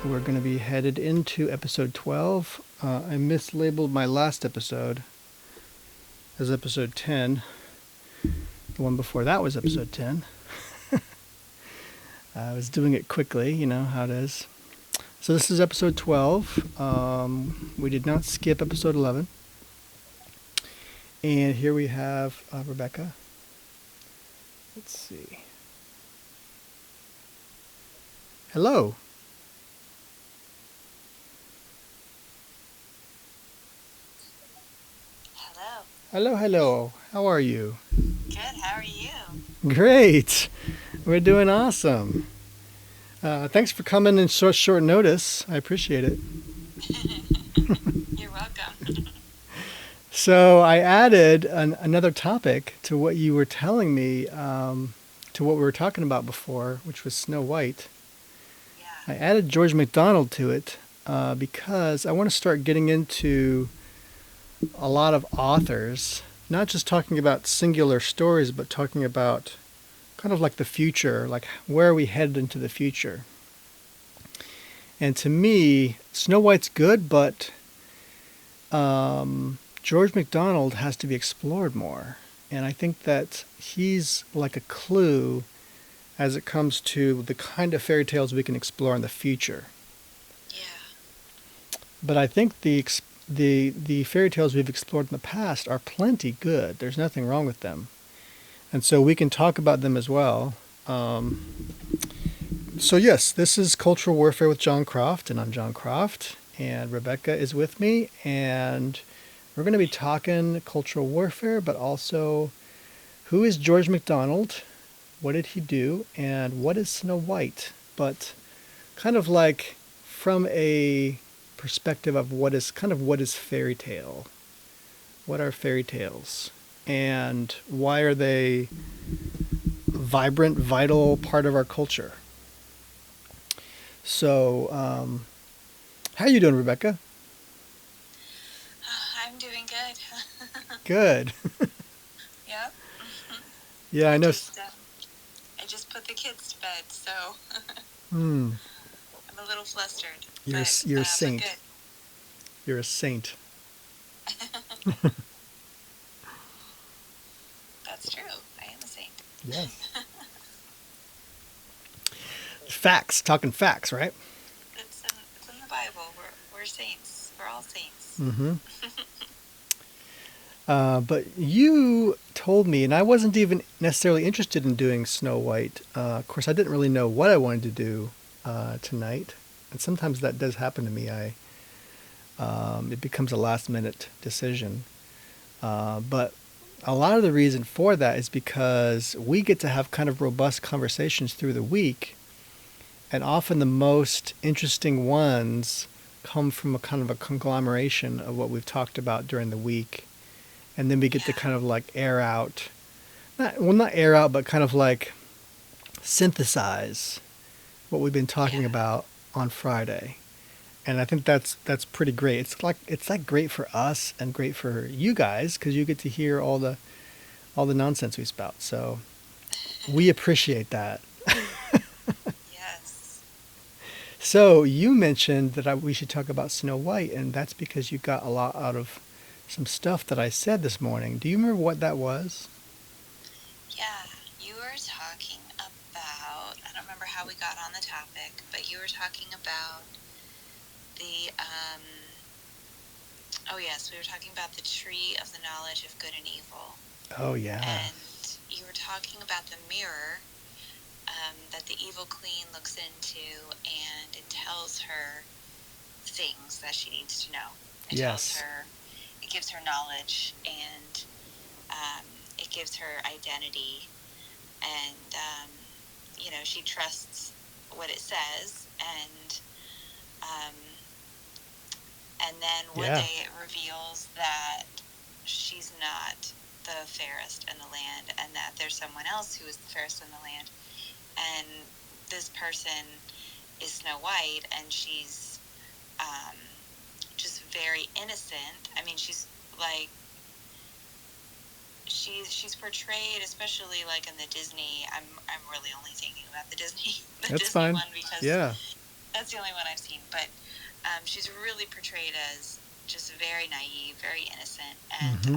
We're going to be headed into episode 12. I mislabeled my last episode as episode 10. The one before that was episode 10. I was doing it quickly, you know how it is. So this is episode 12. We did not skip episode 11. And here we have Rebecca. Let's see. Hello. Hello. Hello, hello. How are you? Good. How are you? Great. We're doing awesome. Thanks for coming in short notice. I appreciate it. You're welcome. So I added another topic to what you were telling me, to what we were talking about before, which was Snow White. Yeah. I added George MacDonald to it because I want to start getting into a lot of authors, not just talking about singular stories, but talking about kind of like the future, like where are we headed into the future. And to me, Snow White's good, but George MacDonald has to be explored more. And I think that he's like a clue as it comes to the kind of fairy tales we can explore in the future. Yeah. But I think the fairy tales we've explored in the past are plenty good. There's nothing wrong with them. And so we can talk about them as well. So yes, this is Cultural Warfare with Jon Croft, and I'm Jon Croft, and Rebecca is with me, and we're going to be talking cultural warfare, but also who is George MacDonald, what did he do, and what is Snow White, but kind of like from a perspective of what is fairy tale. What are fairy tales? And why are they a vibrant, vital part of our culture? So, how are you doing, Rebecca? I'm doing good. Good. Yep. Yeah, I know. I just put the kids to bed, so Hmm. I'm a little flustered. You're a But saint. good. You're a saint. That's true. I am a saint. Yes. Facts. Talking facts, right? It's in the Bible. We're saints. We're all saints. Mm-hmm. But you told me, and I wasn't even necessarily interested in doing Snow White. Of course, I didn't really know what I wanted to do tonight, and sometimes that does happen to me. It becomes a last-minute decision. But a lot of the reason for that is because we get to have kind of robust conversations through the week, and often the most interesting ones come from a kind of a conglomeration of what we've talked about during the week. And then we get to kind of like air out, not air out, but kind of like synthesize what we've been talking about on Friday. And I think that's pretty great. It's like great for us and great for you guys because you get to hear all the nonsense we spout. So we appreciate that. Yes. So you mentioned that we should talk about Snow White, and that's because you got a lot out of some stuff that I said this morning. Do you remember what that was? Yeah. You were talking about, I don't remember how we got on the topic, but you were talking about the, oh yes, we were talking about the tree of the knowledge of good and evil. Oh, yeah. And you were talking about the mirror that the evil queen looks into, and it tells her things that she needs to know. It tells her, it gives her knowledge, and it gives her identity, and she trusts what it says, and then one day it reveals that she's not the fairest in the land, and that there's someone else who is the fairest in the land, and this person is Snow White, and she's just very innocent. I mean, she's like, she's portrayed, especially like in the Disney. I'm really only thinking about the Disney That's Disney fine. one, because Yeah. That's the only one I've seen, but she's really portrayed as just very naive, very innocent, and Mm-hmm.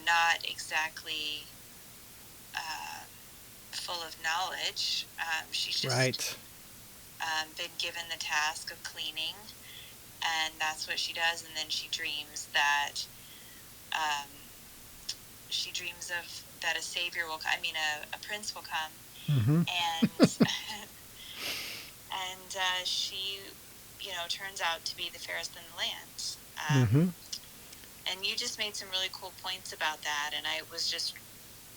not exactly full of knowledge. She's just Right. been given the task of cleaning, and that's what she does. And then she dreams that um, that a savior will. A prince will come, Mm-hmm. and and she, turns out to be the fairest in the land. Mm-hmm. And you just made some really cool points about that, and I was just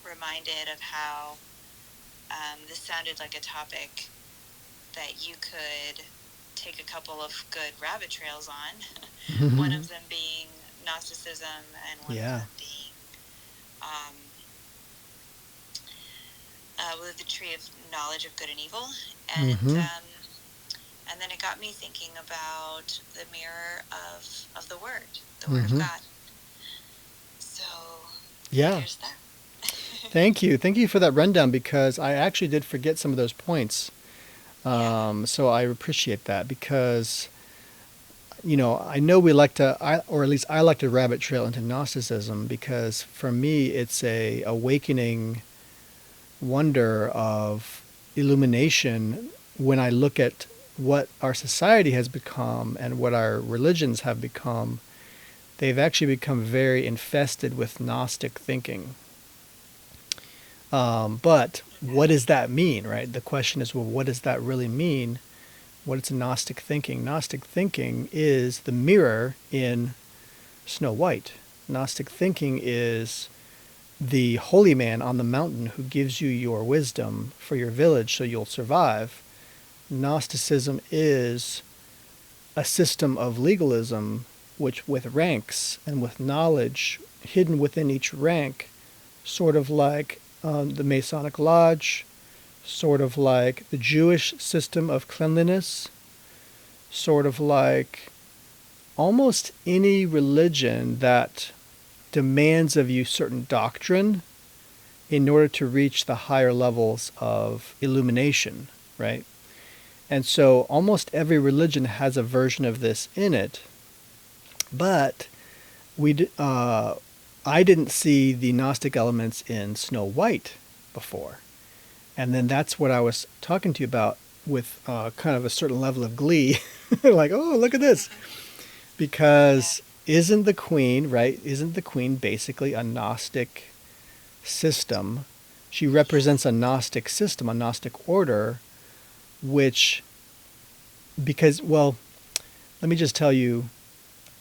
reminded of how this sounded like a topic that you could take a couple of good rabbit trails on. One of them being Gnosticism, and one of Yeah. them being um, with the tree of knowledge of good and evil, and Mm-hmm. and then it got me thinking about the mirror of the Word of Mm-hmm. God. So Yeah. there's that. Thank you. Thank you for that rundown because I actually did forget some of those points. Yeah. So I appreciate that because, I know we like to, or at least I like to rabbit trail into Gnosticism because for me it's a awakening wonder of illumination when I look at what our society has become and what our religions have become. They've actually become very infested with Gnostic thinking. But what does that mean, right? The question is, well, what does that really mean? What is Gnostic thinking? Gnostic thinking is the mirror in Snow White. Gnostic thinking is the holy man on the mountain who gives you your wisdom for your village so you'll survive. Gnosticism is a system of legalism which with ranks and with knowledge hidden within each rank, sort of like the Masonic Lodge, sort of like the Jewish system of cleanliness, sort of like almost any religion that demands of you certain doctrine in order to reach the higher levels of illumination, right? And so almost every religion has a version of this in it, but I didn't see the Gnostic elements in Snow White before. And then that's what I was talking to you about with kind of a certain level of glee. Like, oh, look at this. Yeah. Because isn't the queen, right? Isn't the queen basically a Gnostic system? She represents a Gnostic system, a Gnostic order, which, because, well, let me just tell you,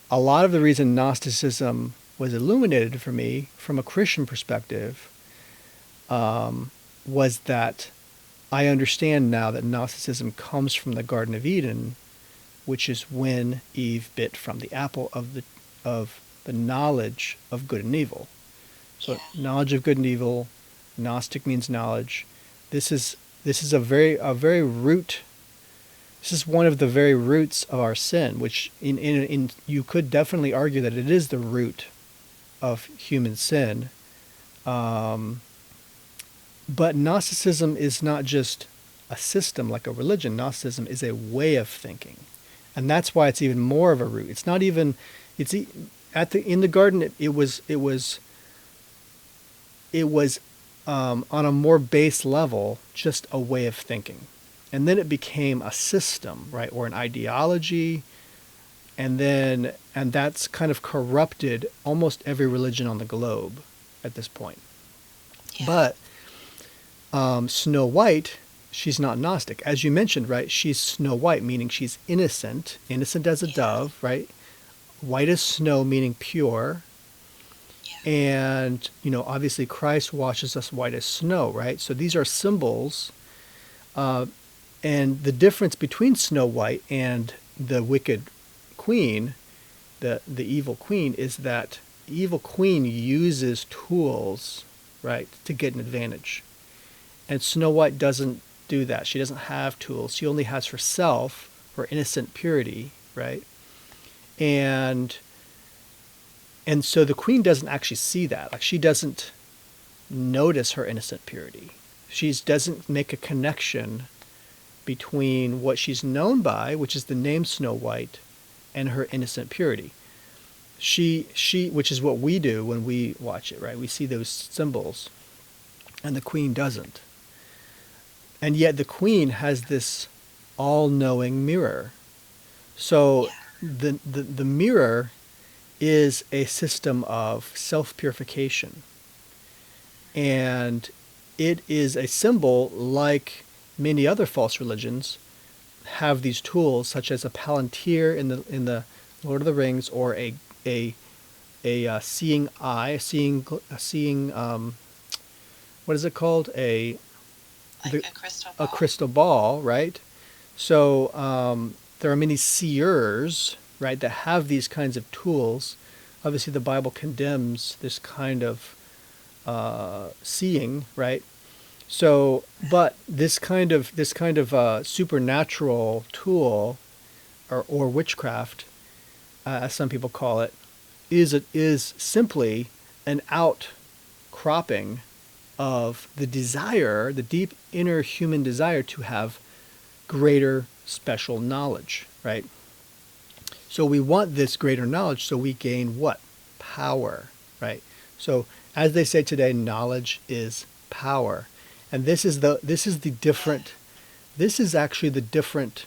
a lot of the reason Gnosticism was illuminated for me from a Christian perspective was that I understand now that Gnosticism comes from the Garden of Eden, which is when Eve bit from the apple of the knowledge of good and evil. So Yeah. knowledge of good and evil, Gnostic means knowledge. This is a very root. This is one of the very roots of our sin, which in you could definitely argue that it is the root of human sin. Um, but Gnosticism is not just a system like a religion. Gnosticism is a way of thinking, and that's why it's even more of a root. It's not even. It's at the in the garden. It was on a more base level, just a way of thinking, and then it became a system, right, or an ideology, and that's kind of corrupted almost every religion on the globe at this point. Yeah. But Snow White, she's not Gnostic. As you mentioned, right? She's Snow White, meaning she's innocent, innocent as a Yeah. dove, right? White as snow, meaning pure. Yeah. And, obviously Christ washes us white as snow, right? So these are symbols. Uh, and the difference between Snow White and the wicked queen, the evil queen, is that the evil queen uses tools, right, to get an advantage. And Snow White doesn't do that. She doesn't have tools. She only has herself, her innocent purity, right? And and so the queen doesn't actually see that. Like she doesn't notice her innocent purity. She doesn't make a connection between what she's known by, which is the name Snow White, and her innocent purity. She, which is what we do when we watch it, right? We see those symbols, and the queen doesn't. And yet the queen has this all-knowing mirror. So the mirror is a system of self-purification. And it is a symbol, like many other false religions have these tools, such as a palantir in the Lord of the Rings, or a seeing eye, a seeing what is it called? A crystal ball. A crystal ball, right? So there are many seers, right, that have these kinds of tools. Obviously, the Bible condemns this kind of seeing, right? So, but this kind of supernatural tool, or witchcraft, as some people call it, is simply an outcropping of the desire, the deep inner human desire to have greater special knowledge, right? So we want this greater knowledge, so we gain what? Power, right? So as they say today, knowledge is power. And this is actually the different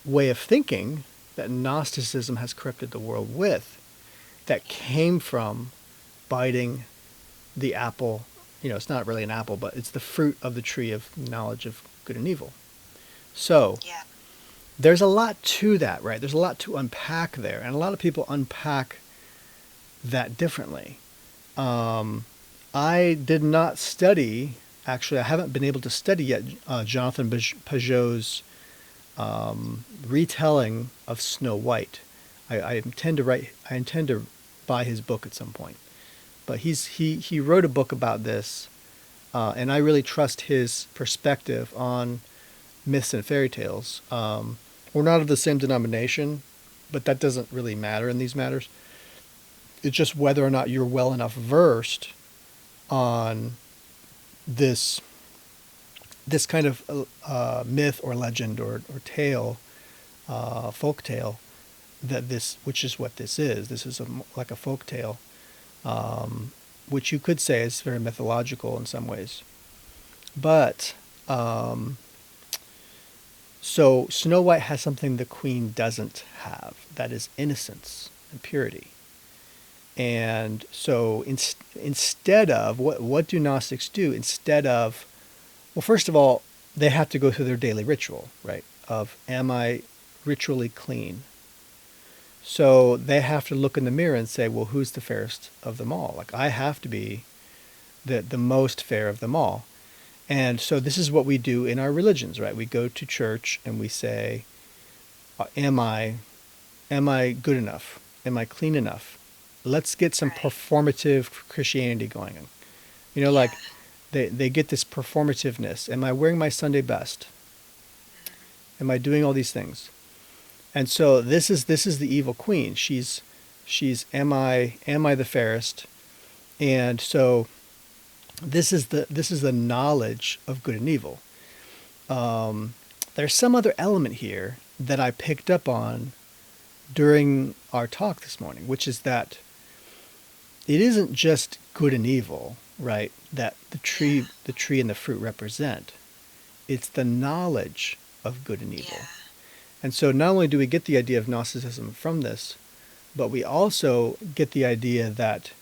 way of thinking that Gnosticism has corrupted the world with, that came from biting the apple. It's not really an apple, but it's the fruit of the tree of knowledge of good and evil. So there's a lot to that, right? There's a lot to unpack there, and a lot of people unpack that differently. I did not study, actually, I haven't been able to study yet Jonathan Pageau's retelling of Snow White. I intend to buy his book at some point. But he wrote a book about this, and I really trust his perspective on myths and fairy tales. We're not of the same denomination, but that doesn't really matter in these matters. It's just whether or not you're well enough versed on this kind of myth or legend or tale, folk tale, which is what this is. This is like a folk tale, which you could say is very mythological in some ways. But so Snow White has something the queen doesn't have. That is innocence and purity. And so instead of, what do Gnostics do? Instead of, well, first of all, they have to go through their daily ritual, right? Of, am I ritually clean? So they have to look in the mirror and say, well, who's the fairest of them all? Like, I have to be the most fair of them all. And so this is what we do in our religions, right? We go to church and we say, am I good enough? Am I clean enough? Let's get some performative Christianity going on. Like they get this performativeness. Am I wearing my Sunday best? Am I doing all these things? And so this is the evil queen. She's am I the fairest? And so this is the knowledge of good and evil. There's some other element here that I picked up on during our talk this morning, which is that it isn't just good and evil, right? That the tree and the fruit represent. It's the knowledge of good and evil. And so not only do we get the idea of Gnosticism from this, but we also get the idea that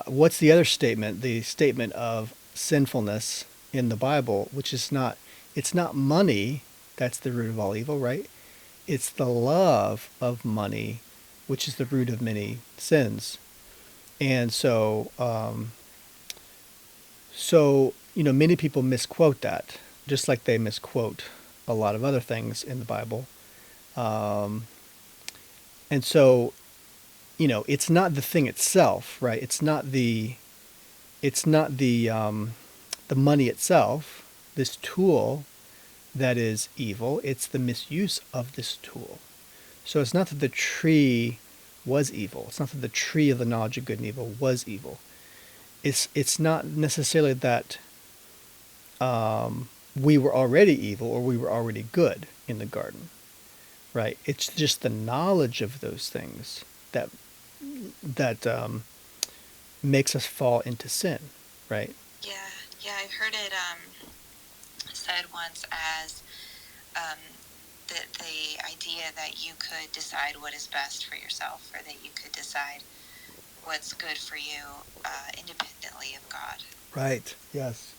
what's the other statement? The statement of sinfulness in the Bible, which is it's not money that's the root of all evil, right? It's the love of money, which is the root of many sins. And so, many people misquote that, just like they misquote a lot of other things in the Bible. And so, it's not the thing itself, right? It's not the money itself, this tool that is evil. It's the misuse of this tool. So it's not that the tree was evil. It's not that the tree of the knowledge of good and evil was evil. It's not necessarily that we were already evil or we were already good in the garden, right? It's just the knowledge of those things that makes us fall into sin, right? Yeah, yeah, I've heard it said once as the idea that you could decide what is best for yourself, or that you could decide what's good for you independently of God. Right. Yes.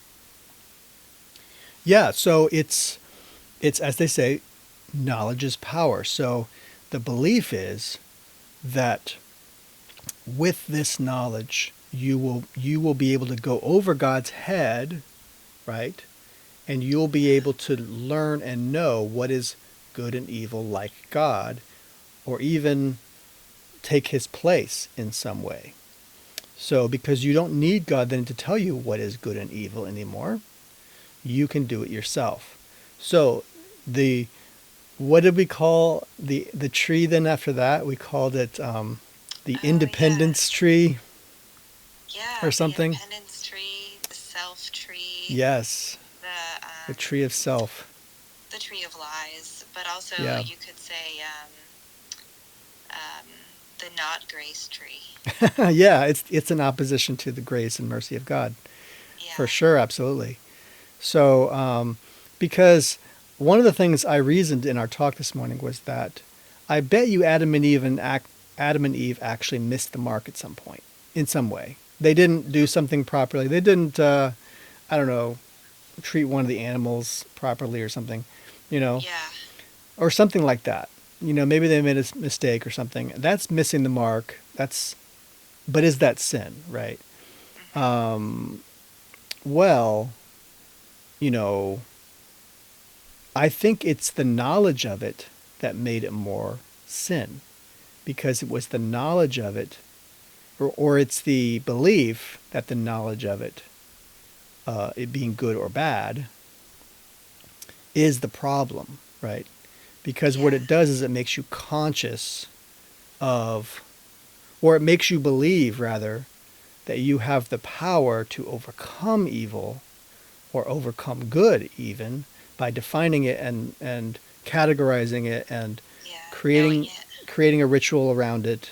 Yeah. So it's as they say, knowledge is power. So the belief is that with this knowledge, you will be able to go over God's head, right? And you'll be able to learn and know what is good and evil like God, or even take his place in some way. So because you don't need God then to tell you what is good and evil anymore, you can do it yourself. So what did we call the tree then after that? We called it the independence tree. Yeah, or something. The independence tree, the self tree. Yes. The tree of self. The tree of lies, but also you could say the not grace tree. Yeah, it's an opposition to the grace and mercy of God. Yeah. For sure, absolutely. So, because one of the things I reasoned in our talk this morning was that I bet you Adam and Eve actually missed the mark at some point, in some way. They didn't do something properly. They didn't, I don't know, treat one of the animals properly or something, Yeah. Or something like that. Maybe they made a mistake or something. That's missing the mark. But is that sin, right? Well, I think it's the knowledge of it that made it more sin, because it was the knowledge of it, or it's the belief that the knowledge of it, it being good or bad, is the problem, right? Because what it does is it makes you conscious of, or it makes you believe, rather, that you have the power to overcome evil, or overcome good even, by defining it and categorizing it and creating a ritual around it,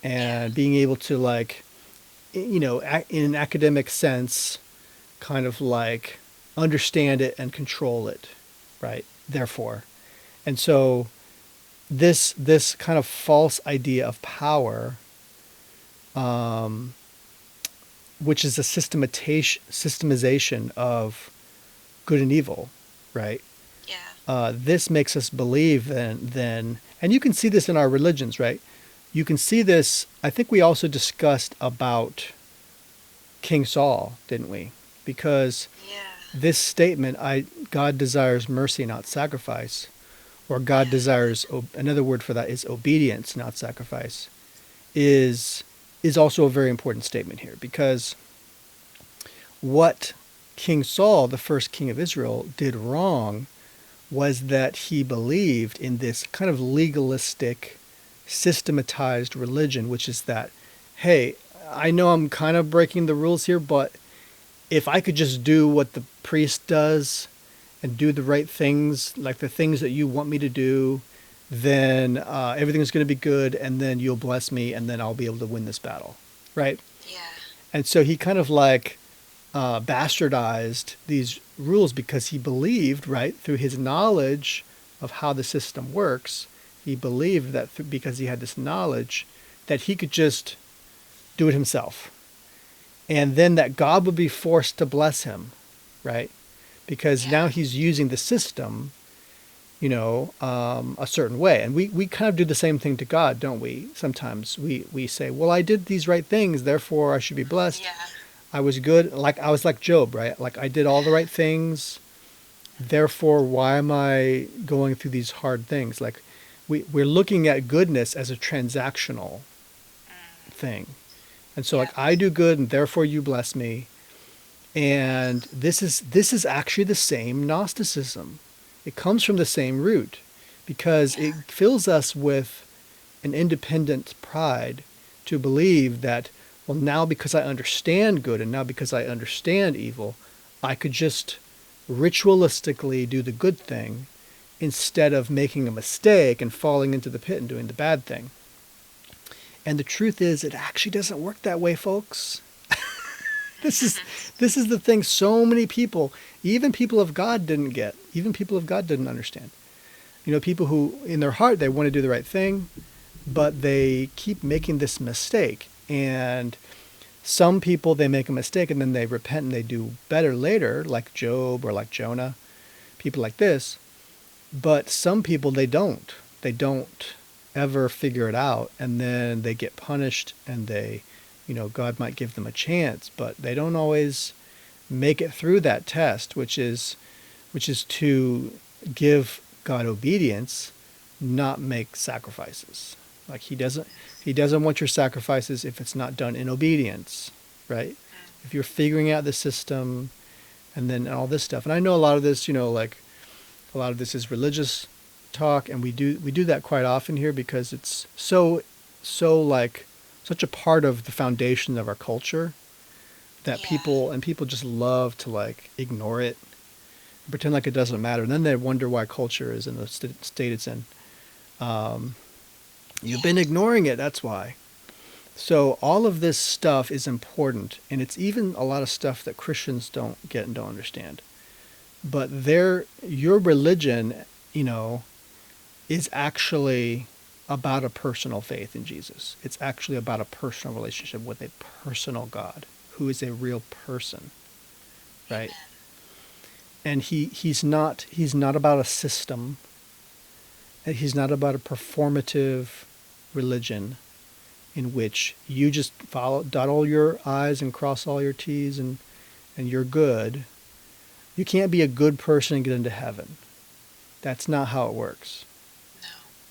and being able to, like, in an academic sense, kind of like understand it and control it, right? Therefore. And so this kind of false idea of power, which is a systemization of good and evil, right? Yeah. This makes us believe then, and you can see this in our religions, right? You can see this, I think we also discussed about King Saul, didn't we? Because this statement, God desires mercy, not sacrifice, or God desires, another word for that is obedience, not sacrifice, is also a very important statement here, because what King Saul, the first king of Israel, did wrong was that he believed in this kind of legalistic, systematized religion, which is that, hey, I know I'm kind of breaking the rules here, but if I could just do what the priest does and do the right things, like the things that you want me to do, then everything's going to be good, and then you'll bless me, and then I'll be able to win this battle, right? Yeah. And so he kind of like bastardized these rules because he believed, right, through his knowledge of how the system works, he believed that because he had this knowledge that he could just do it himself. And then that God would be forced to bless him, right? Because now he's using the system, a certain way. And we kind of do the same thing to God, don't we? Sometimes we say, well, I did these right things, therefore I should be blessed. Yeah. I was good. I was like Job, right? Like I did all the right things, therefore why am I going through these hard things? Like we're looking at goodness as a transactional thing. And so like I do good and therefore you bless me. And this is actually the same Gnosticism. It comes from the same root, because it fills us with an independent pride to believe that, well, now because I understand good and now because I understand evil, I could just ritualistically do the good thing instead of making a mistake and falling into the pit and doing the bad thing. And the truth is, it actually doesn't work that way, folks. This is the thing so many people, even people of God, didn't get. Even people of God didn't understand. You know, people who, in their heart, they want to do the right thing, but they keep making this mistake. And some people, they make a mistake and then they repent and they do better later, like Job or like Jonah, people like this. But some people, they don't. They don't ever figure it out, and then they get punished, and they, you know, God might give them a chance, but they don't always make it through that test, which is to give God obedience, not make sacrifices. Like he doesn't want your sacrifices if it's not done in obedience, right? If you're figuring out the system and then all this stuff. And I know a lot of this, you know, like a lot of this is religious talk, and we do that quite often here because it's so like such a part of the foundation of our culture that people just love to like ignore it, pretend like it doesn't matter, and then they wonder why culture is in the state it's in. You've been ignoring it, that's why. So all of this stuff is important, and it's even a lot of stuff that Christians don't get and don't understand. But your religion, you know, is actually about a personal faith in Jesus. It's actually about a personal relationship with a personal God who is a real person, right? And he's not about a system. And he's not about a performative religion in which you just dot all your I's and cross all your T's and you're good. You can't be a good person and get into heaven. That's not how it works.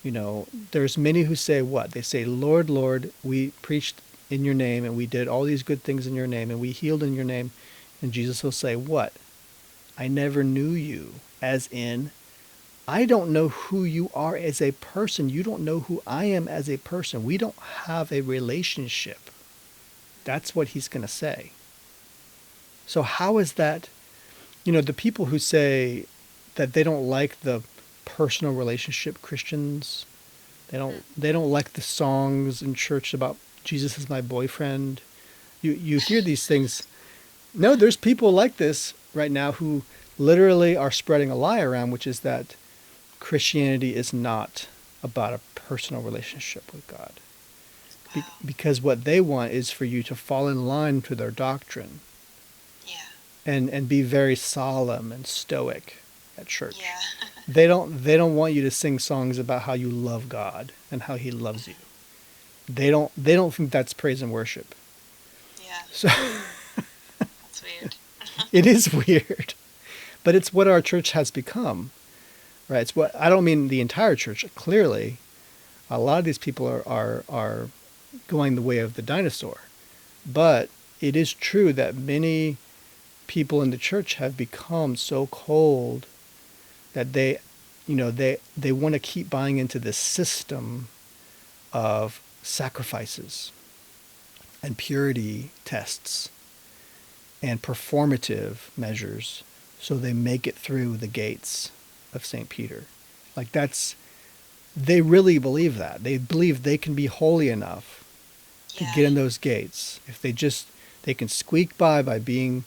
You know, there's many who say what? They say, Lord, Lord, we preached in your name and we did all these good things in your name and we healed in your name. And Jesus will say, what? I never knew you. As in, I don't know who you are as a person. You don't know who I am as a person. We don't have a relationship. That's what he's going to say. So how is that? You know, the people who say that they don't like the personal relationship Christians, they don't like the songs in church about Jesus is my boyfriend. You hear these things. No, there's people like this right now who literally are spreading a lie around, which is that Christianity is not about a personal relationship with God. Because what they want is for you to fall in line to their doctrine. And be very solemn and stoic at church. They don't want you to sing songs about how you love God and how he loves you. They don't think that's praise and worship. So that's weird. It is weird. But it's what our church has become. Right? It's what I don't mean the entire church, clearly. A lot of these people are going the way of the dinosaur. But it is true that many people in the church have become so cold that they want to keep buying into this system of sacrifices and purity tests and performative measures so they make it through the gates of St. Peter. Like they really believe that. They believe they can be holy enough to get in those gates. If they can squeak by being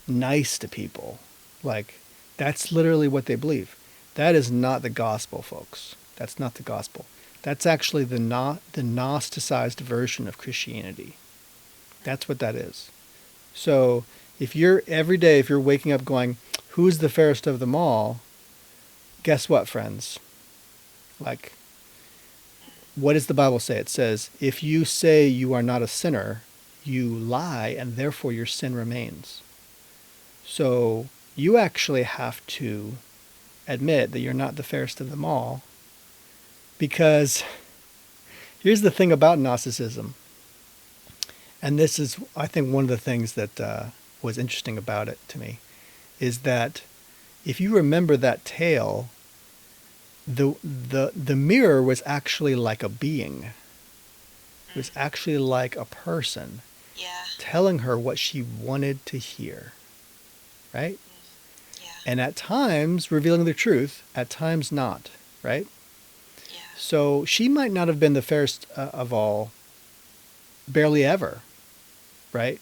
nice to people. Like, that's literally what they believe. That is not the gospel, folks. That's not the gospel. That's actually the Gnosticized version of Christianity. That's what that is. So if you're waking up going, who's the fairest of them all? Guess what, friends? Like, what does the Bible say? It says, if you say you are not a sinner, you lie, and therefore your sin remains. So you actually have to admit that you're not the fairest of them all, because here's the thing about Gnosticism, and this is, I think, one of the things that was interesting about it to me, is that if you remember that tale, the mirror was actually like a being. It was actually like a person telling her what she wanted to hear. Right? And at times revealing the truth, at times not, right? Yeah. So she might not have been the fairest of all, barely ever, right?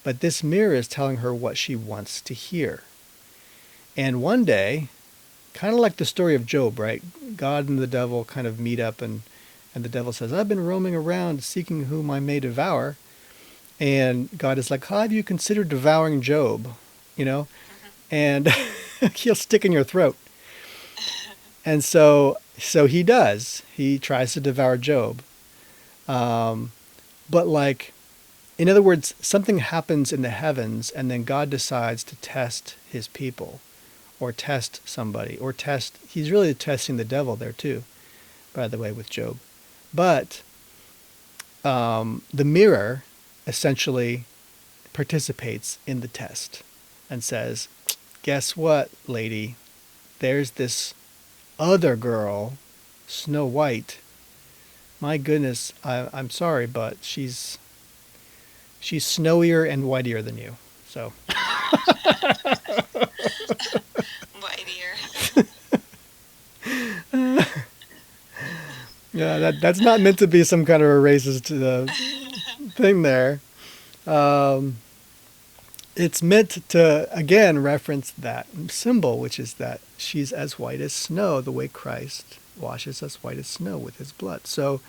But this mirror is telling her what she wants to hear. And one day, kind of like the story of Job, right? God and the devil kind of meet up, and the devil says, I've been roaming around seeking whom I may devour. And God is like, how have you considered devouring Job? You know? And he'll stick in your throat. And so he does. He tries to devour Job. But like, in other words, something happens in the heavens, and then God decides to test his people, or test somebody, or test. He's really testing the devil there too, by the way, with Job. But the mirror essentially participates in the test and says, guess what, lady? There's this other girl, Snow White. My goodness, I'm sorry, but she's snowier and whitier than you. So. Whitier. Yeah, that's not meant to be some kind of a racist thing there. It's meant to, again, reference that symbol, which is that she's as white as snow, the way Christ washes us white as snow with his blood. So,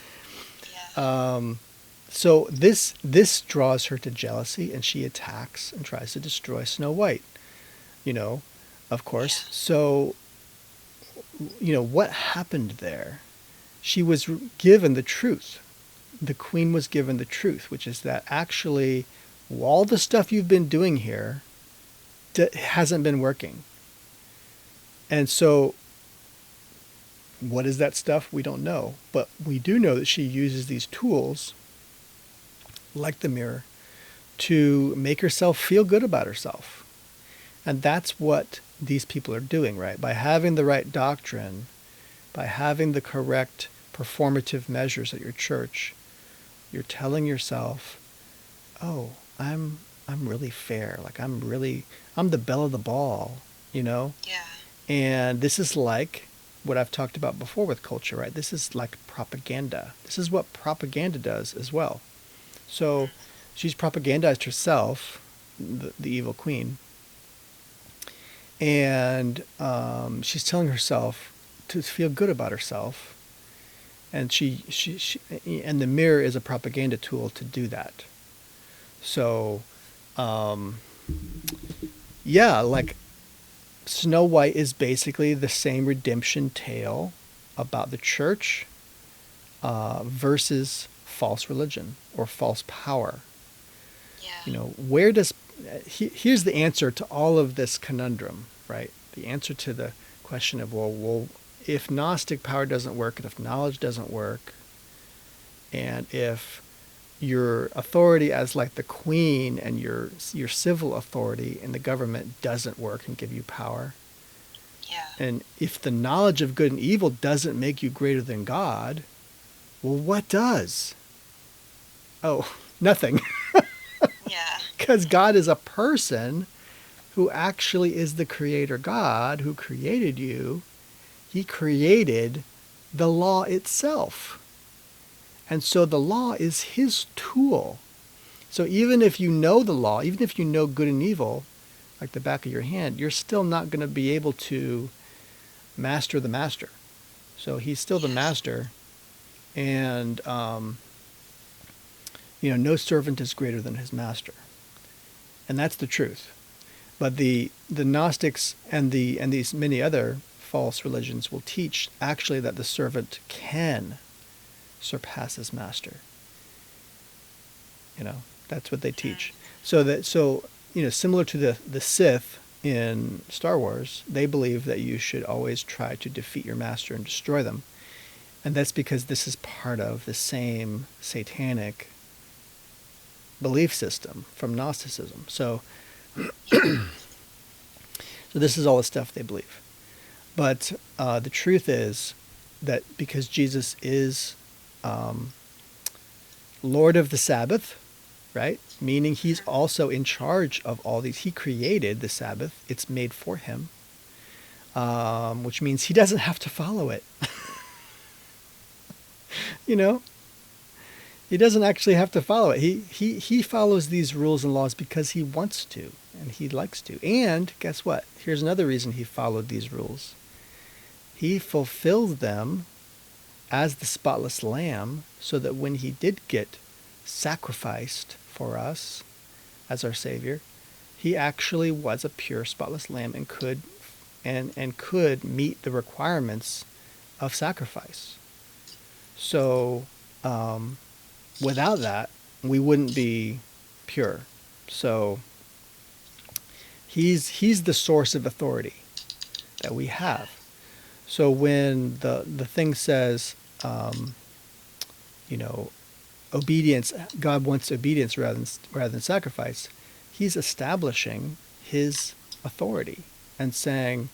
so this draws her to jealousy, and she attacks and tries to destroy Snow White, of course. So, what happened there? She was given the truth. The queen was given the truth, which is that actually all the stuff you've been doing here hasn't been working. And so what is that stuff? We don't know. But we do know that she uses these tools, like the mirror, to make herself feel good about herself. And that's what these people are doing, right? By having the right doctrine, by having the correct performative measures at your church, you're telling yourself, oh, I'm really fair. Like I'm the belle of the ball, Yeah. And this is like what I've talked about before with culture, right? This is like propaganda. This is what propaganda does as well. So she's propagandized herself, the evil queen, and she's telling herself to feel good about herself. And she and the mirror is a propaganda tool to do that. So, like Snow White is basically the same redemption tale about the church versus false religion or false power. Yeah. Where does here's the answer to all of this conundrum, right? The answer to the question of well, if Gnostic power doesn't work, and if knowledge doesn't work, and if your authority as like the queen and your civil authority in the government doesn't work and give you power, and if the knowledge of good and evil doesn't make you greater than God, well, what does? Oh, nothing. Yeah. Because God is a person who actually is the creator God who created you. He created the law itself. And so the law is his tool. So even if you know the law, even if you know good and evil, like the back of your hand, you're still not going to be able to master the master. So he's still the master. And, no servant is greater than his master. And that's the truth. But the Gnostics and these many other false religions will teach actually that the servant can surpass his master. That's what they teach. So similar to the Sith in Star Wars, they believe that you should always try to defeat your master and destroy them. And that's because this is part of the same satanic belief system from Gnosticism. So this is all the stuff they believe. But the truth is that because Jesus is Lord of the Sabbath, right? Meaning he's also in charge of all these. He created the Sabbath. It's made for him. which means he doesn't have to follow it. You know, he doesn't actually have to follow it. He follows these rules and laws because he wants to and he likes to. And guess what? Here's another reason he followed these rules. He fulfilled them as the spotless lamb, so that when he did get sacrificed for us as our Savior, he actually was a pure, spotless lamb and could meet the requirements of sacrifice. So without that, we wouldn't be pure. So he's the source of authority that we have. So when the thing says, obedience, God wants obedience rather than sacrifice, he's establishing his authority and saying,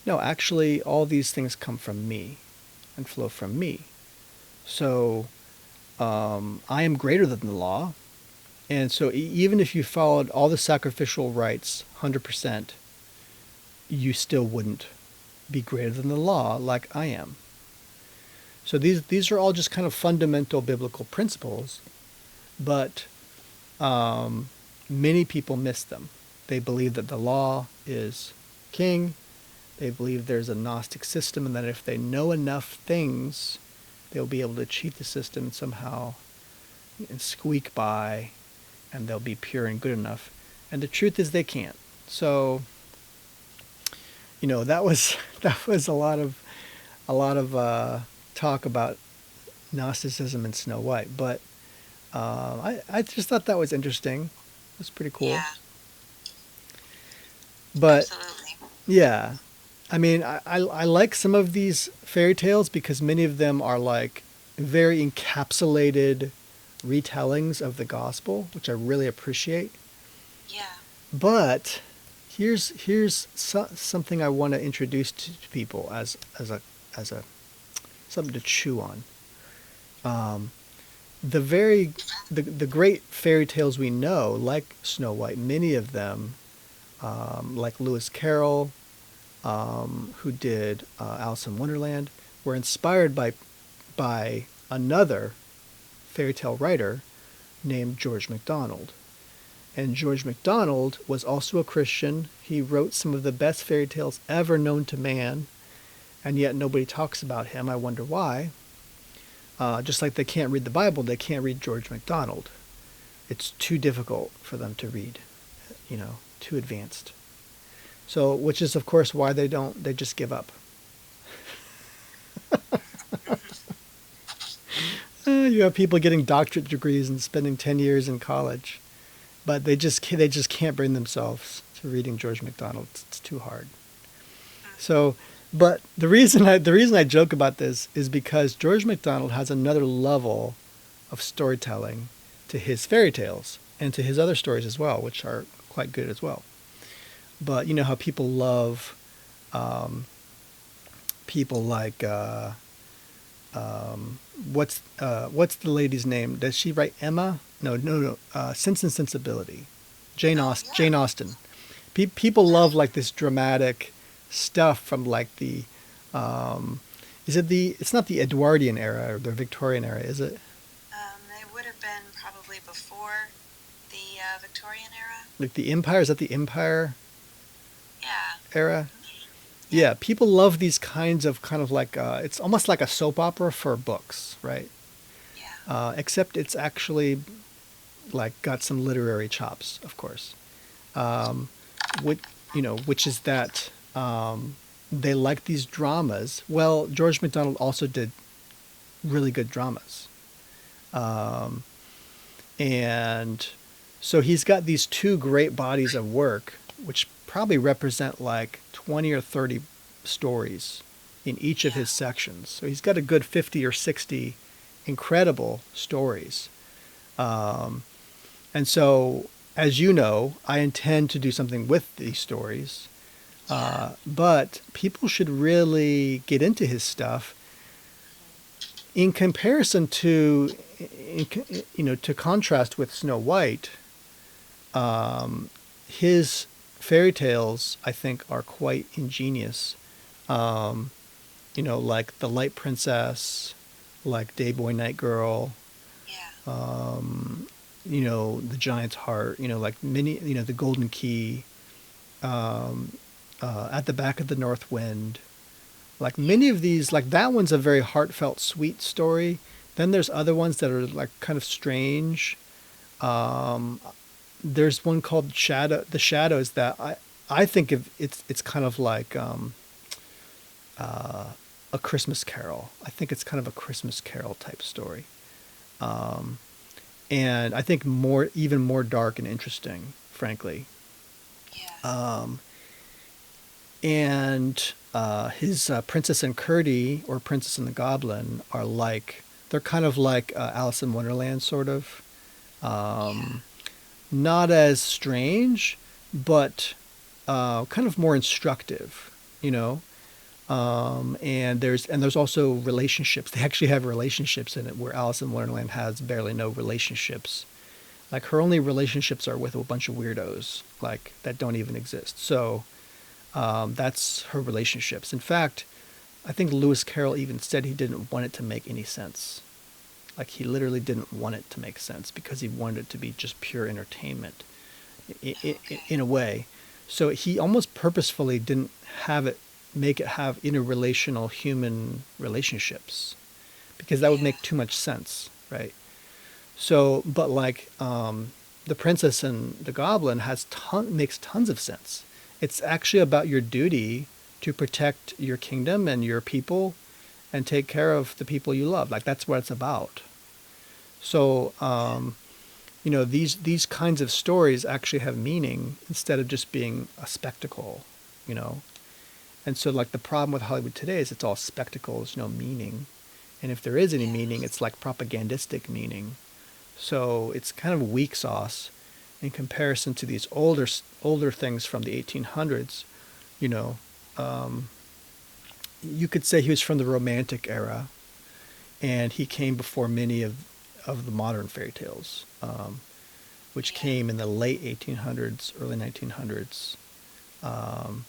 no, actually, all these things come from me and flow from me. So I am greater than the law. And so even if you followed all the sacrificial rites 100%, you still wouldn't be greater than the law like I am. So these are all just kind of fundamental biblical principles, but many people miss them. They believe that the law is king. They believe there's a Gnostic system, and that if they know enough things, they'll be able to cheat the system somehow and squeak by, and they'll be pure and good enough. And the truth is they can't. So that was a lot of talk about Gnosticism and Snow White, but I just thought that was interesting. It was pretty cool. Yeah. But absolutely. Yeah, I mean, I like some of these fairy tales because many of them are like very encapsulated retellings of the gospel, which I really appreciate. Yeah. But here's something I want to introduce to people as a something to chew on. The great fairy tales we know, like Snow White, many of them, like Lewis Carroll, who did Alice in Wonderland, were inspired by another fairy tale writer named George MacDonald. And George MacDonald was also a Christian. He wrote some of the best fairy tales ever known to man, and yet nobody talks about him. I wonder why. Just like they can't read the Bible, they can't read George MacDonald. It's too difficult for them to read, too advanced. So, which is of course why they just give up. You have people getting doctorate degrees and spending 10 years in college, but they just can't bring themselves to reading George MacDonald. It's too hard. So, but the reason I joke about this is because George MacDonald has another level of storytelling to his fairy tales and to his other stories as well, which are quite good as well. But you know how people love people like what's the lady's name? Does she write Emma? No. Sense and Sensibility. Jane Austen. People love like this dramatic stuff from like the it's not the Edwardian era or the Victorian era, is it? They would have been probably before the Victorian era. Like the Empire, is that the Empire era? Yeah. Yeah, people love these kind of like it's almost like a soap opera for books, right? Yeah. Except it's actually like got some literary chops, of course. Which is that they like these dramas. Well, George MacDonald also did really good dramas. And so he's got these two great bodies of work, which probably represent like 20 or 30 stories in each of his sections. So he's got a good 50 or 60 incredible stories. And so, as you know, I intend to do something with these stories. But people should really get into his stuff. In comparison to, to contrast with Snow White, his fairy tales, I think, are quite ingenious. Um, like The Light Princess, like Day Boy Night Girl, Yeah. The Giant's Heart, like many, The Golden Key, um, At the Back of the North Wind. Like many of these, like that one's a very heartfelt, sweet story. Then there's other ones that are like kind of strange. Um, there's one called Shadow. The Shadows that I think of it's kind of like uh, a Christmas Carol. I think it's kind of a Christmas Carol type story, um, and I think even more dark and interesting, frankly. Yes. Um, and his Princess and Curdie or Princess and the Goblin are like they're kind of like Alice in Wonderland, sort of. Yeah. Um, Not as strange, but kind of more instructive, you know. And there's also relationships. They actually have relationships in it, where Alice in Wonderland has barely no relationships. Like her only relationships are with a bunch of weirdos, like that don't even exist. So that's her relationships. In fact, I think Lewis Carroll even said he didn't want it to make any sense. Like he literally didn't want it to make sense because he wanted it to be just pure entertainment in Okay. a way. So he almost purposefully didn't have it make it have interrelational human relationships because that would Yeah. make too much sense, right? So, but like the Princess and the Goblin makes tons of sense. It's actually about your duty to protect your kingdom and your people and take care of the people you love. Like that's what it's about. So, these kinds of stories actually have meaning instead of just being a spectacle, you know. And so, like the problem with Hollywood today is it's all spectacle, there's no meaning, and if there is any meaning, Yes. it's like propagandistic meaning. So it's kind of weak sauce in comparison to these older things from the 1800s. You know, um, you could say he was from the Romantic era, and he came before many of the modern fairy tales, which Yeah. came in the late 1800s, early 1900s. Um,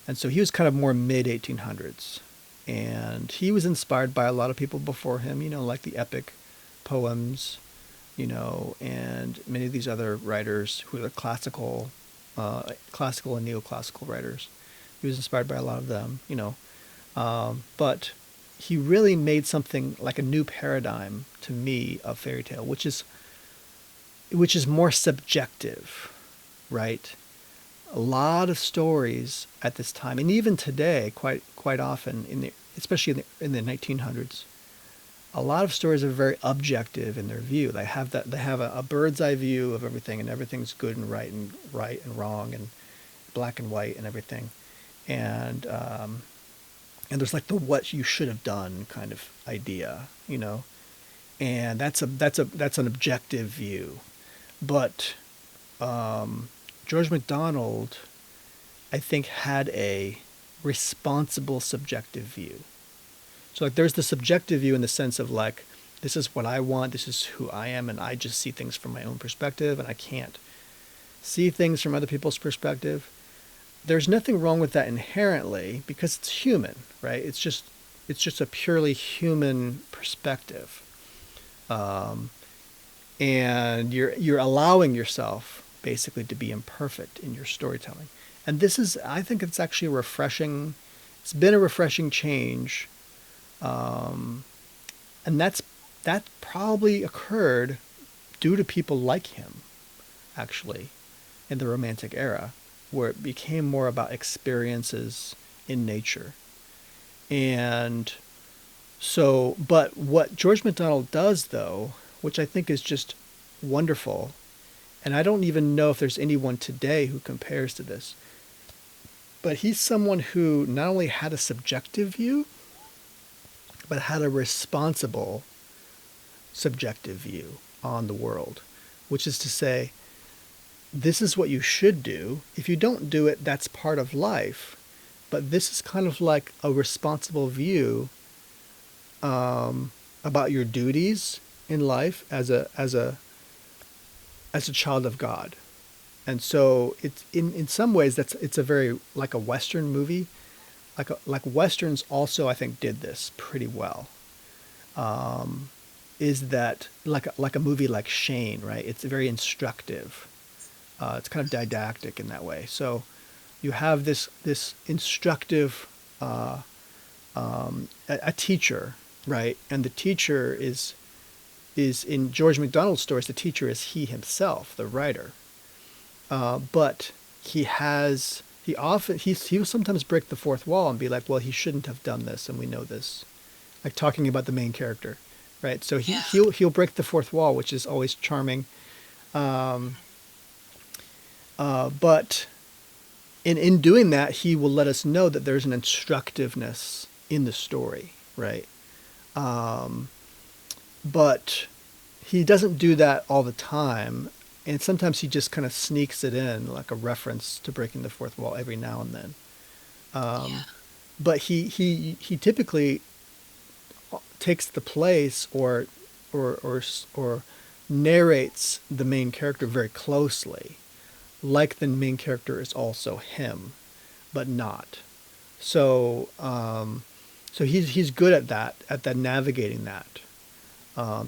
and so he was kind of more mid 1800s. And he was inspired by a lot of people before him, like the epic poems, and many of these other writers who are classical and neoclassical writers. He was inspired by a lot of them. But he really made something like a new paradigm to me of fairy tale, which is more subjective, right? A lot of stories at this time, and even today, quite often especially in the 1900s, a lot of stories are very objective in their view. They have a bird's eye view of everything, and everything's good and right and wrong and black and white and everything, and there's like the what you should have done kind of idea. And that's an objective view. But George MacDonald, I think, had a responsible subjective view. So like there's the subjective view in the sense of like, this is what I want, this is who I am, and I just see things from my own perspective, and I can't see things from other people's perspective. There's nothing wrong with that inherently because it's human, right? It's just a purely human perspective. Um, and you're allowing yourself basically to be imperfect in your storytelling. And I think it's actually refreshing. It's been a refreshing change, um, and that probably occurred due to people like him, actually, in the Romantic era, where it became more about experiences in nature. And so, but what George MacDonald does, though, which I think is just wonderful, and I don't even know if there's anyone today who compares to this, but he's someone who not only had a subjective view, but had a responsible subjective view on the world, which is to say, this is what you should do. If you don't do it, that's part of life. But this is kind of like a responsible view about your duties in life as a child of God. And so it's in some ways it's a very like a Western movie. Like Westerns also I think did this pretty well. Is that like a movie like Shane, right? It's very instructive. It's kind of didactic in that way. So you have this instructive a teacher, right? And the teacher is in George MacDonald's stories. The teacher is he himself, the writer. But he will sometimes break the fourth wall and be like, well, he shouldn't have done this, and we know this. Like talking about the main character, right? So Yeah. he'll break the fourth wall, which is always charming. But in doing that, he will let us know that there's an instructiveness in the story, right? But he doesn't do that all the time, and sometimes he just kind of sneaks it in, like a reference to breaking the fourth wall every now and then. Yeah. But he typically takes the place or narrates the main character very closely, like the main character is also him, but not. So so he's good at that navigating that.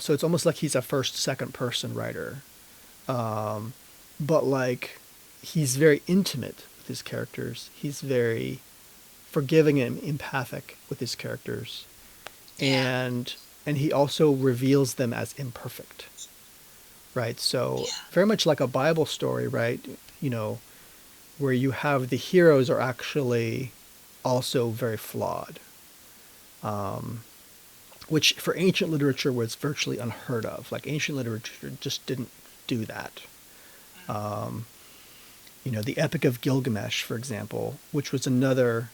So it's almost like he's a first, second person writer, but like he's very intimate with his characters. He's very forgiving and empathic with his characters, Yeah. and he also reveals them as imperfect, right? So Yeah. very much like a Bible story, right? You know, where you have the heroes are actually also very flawed, which for ancient literature was virtually unheard of. Like ancient literature just didn't do that. You know, the Epic of Gilgamesh, for example, which was another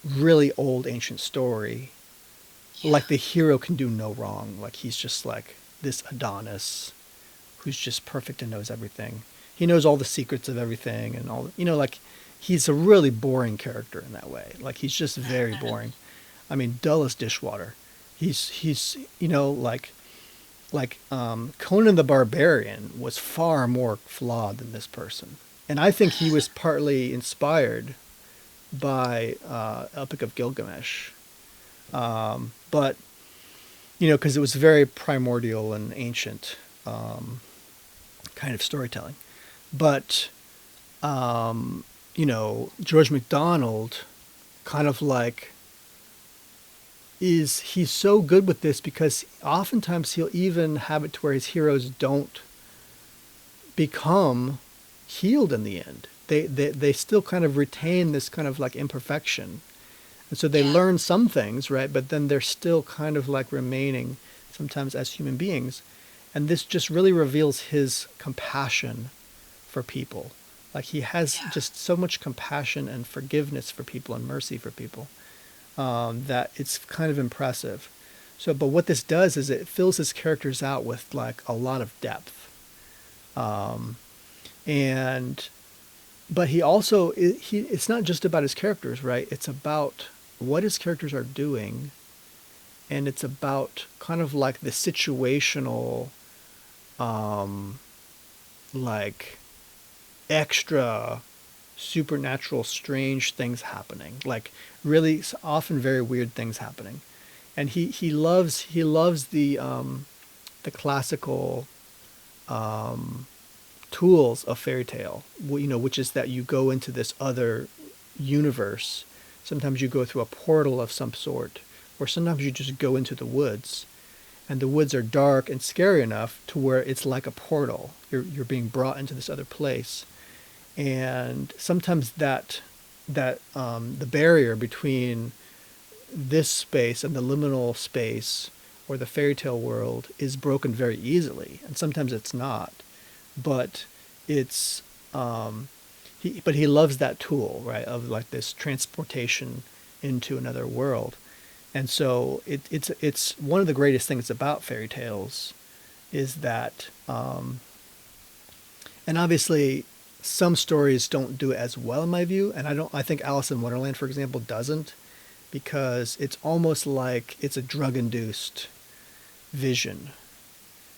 really old ancient story. Yeah. Like the hero can do no wrong. Like he's just like this Adonis who's just perfect and knows everything. He knows all the secrets of everything and all, you know, like he's a really boring character in that way. Like he's just very boring. I mean, dull as dishwater. He's you know, Conan the Barbarian was far more flawed than this person. And I think he was partly inspired by Epic of Gilgamesh. But, you know, because it was very primordial and ancient kind of storytelling. But, you know, George MacDonald kind of like he's so good with this because oftentimes he'll even have it to where his heroes don't become healed in the end. They still kind of retain this kind of like imperfection. And so they Yeah. learn some things, right? But then they're still kind of like remaining sometimes as human beings. And this just really reveals his compassion for people. Like he has Yeah. just so much compassion and forgiveness for people and mercy for people that it's kind of impressive. So, but what this does is it fills his characters out with like a lot of depth. And but he also it's not just about his characters, right? It's about what his characters are doing, and it's about kind of like the situational like extra supernatural strange things happening, like really often very weird things happening. And he loves the classical tools of fairy tale, you know, which is that you go into this other universe. Sometimes you go through a portal of some sort, or sometimes you just go into the woods, and the woods are dark and scary enough to where it's like a portal. You're being brought into this other place, and sometimes the barrier between this space and the liminal space or the fairy tale world is broken very easily, and sometimes it's not. But it's he loves that tool, right, of like this transportation into another world. And so it's one of the greatest things about fairy tales is that and obviously some stories don't do it as well in my view, and I think Alice in Wonderland, for example, doesn't, because it's almost like it's a drug induced vision,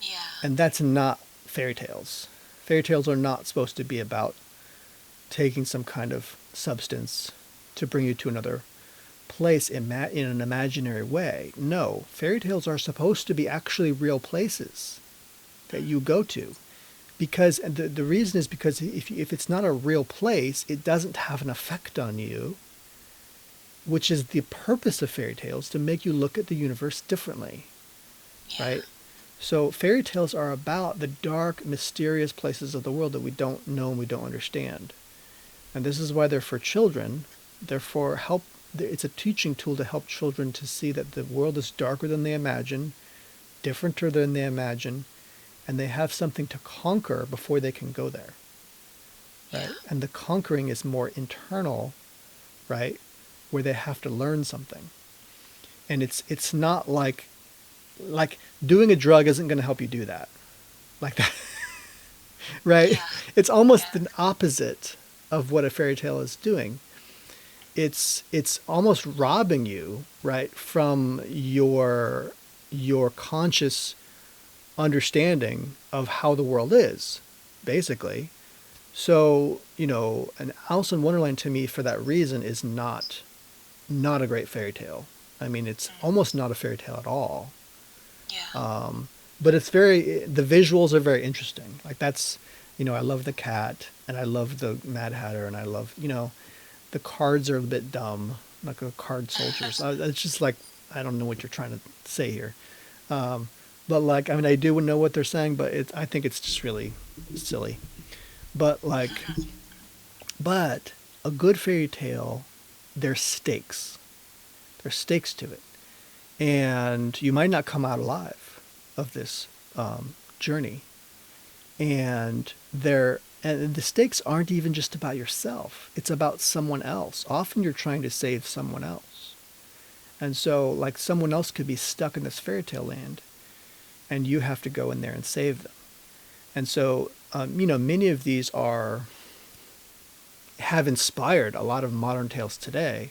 Yeah. and that's not fairy tales. Fairy tales are not supposed to be about taking some kind of substance to bring you to another place in an imaginary way. No, fairy tales are supposed to be actually real places that you go to. Because the reason is because if it's not a real place, it doesn't have an effect on you, which is the purpose of fairy tales, to make you look at the universe differently, right? So fairy tales are about the dark, mysterious places of the world that we don't know and we don't understand. And this is why they're for children. Therefore, it's a teaching tool to help children to see that the world is darker than they imagine, differenter than they imagine, and they have something to conquer before they can go there, right? Yeah. And the conquering is more internal, right, where they have to learn something. And it's not like doing a drug isn't going to help you do that, like that, right? Yeah. It's almost the opposite of what a fairy tale is doing. It's almost robbing you, right, from your conscious understanding of how the world is, basically. So, an Alice in Wonderland to me for that reason is not a great fairy tale. I mean, it's almost not a fairy tale at all. Yeah. But the visuals are very interesting. Like that's, I love the cat and I love the Mad Hatter and I love, the cards are a bit dumb, like a card soldiers. It's just like, I don't know what you're trying to say here. But like, I mean, I do know what they're saying, but I think it's just really silly. But a good fairy tale, there's stakes. There's stakes to it. And you might not come out alive of this journey. And the stakes aren't even just about yourself. It's about someone else. Often you're trying to save someone else. And so, like, someone else could be stuck in this fairy tale land, and you have to go in there and save them. And so, many of these have inspired a lot of modern tales today,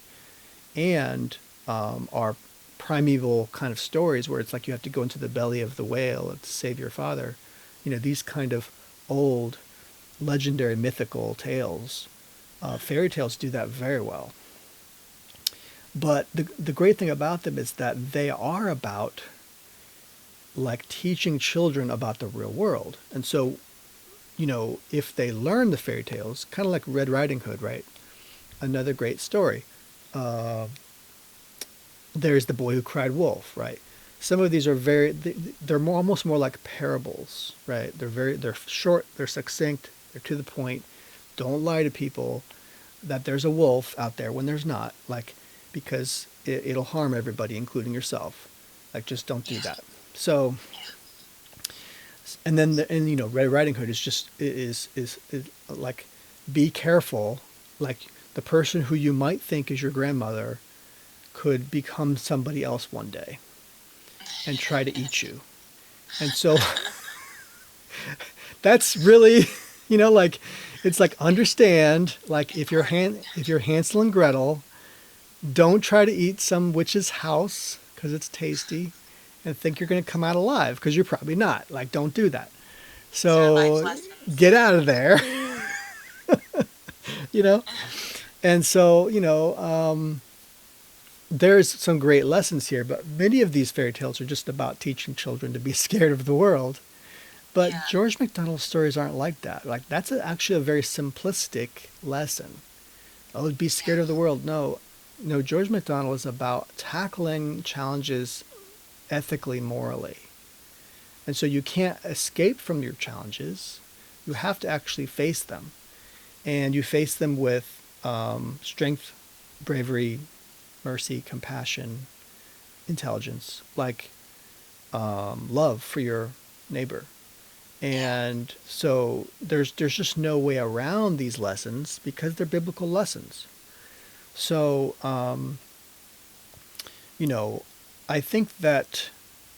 and are primeval kind of stories where it's like you have to go into the belly of the whale to save your father. These kind of old, legendary, mythical tales. Fairy tales do that very well. But the great thing about them is that they are about like teaching children about the real world. And so, if they learn the fairy tales, kind of like Red Riding Hood, right? Another great story. There's The Boy Who Cried Wolf, right? Some of these are they're almost more like parables, right? They're short, they're succinct, they're to the point. Don't lie to people that there's a wolf out there when there's not, like, because it'll harm everybody, including yourself. Like, just don't do that. So, and then Red Riding Hood is like, be careful. Like, the person who you might think is your grandmother could become somebody else one day and try to eat you. And so that's really, like, it's like, understand, like, if you're Hansel and Gretel, don't try to eat some witch's house because it's tasty and think you're going to come out alive, because you're probably not. Like, don't do that. So get out of there. And so, there's some great lessons here, but many of these fairy tales are just about teaching children to be scared of the world. But George MacDonald's stories aren't like that. Like, that's actually a very simplistic lesson. Oh, be scared of the world. No, George MacDonald is about tackling challenges ethically, morally. And so you can't escape from your challenges. You have to actually face them. And you face them with strength, bravery, mercy, compassion, intelligence, like love for your neighbor. And so there's just no way around these lessons because they're biblical lessons. So, I think that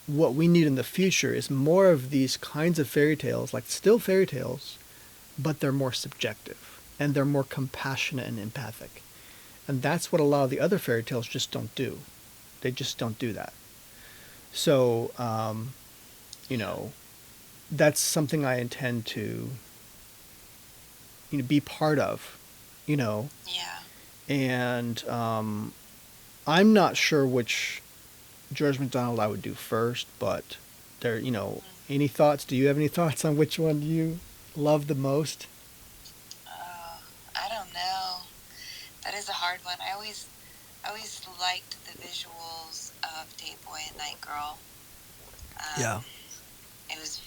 what we need in the future is more of these kinds of fairy tales, like still fairy tales, but they're more subjective and they're more compassionate and empathic. And that's what a lot of the other fairy tales just don't do. They just don't do that. So, that's something I intend to be part of, you know. Yeah. And I'm not sure which George MacDonald I would do first, but there, any thoughts? Do you have any thoughts on which one you love the most? Oh, I don't know. That is a hard one. I always liked the visuals of Day Boy and Night Girl. Um, Yeah, it was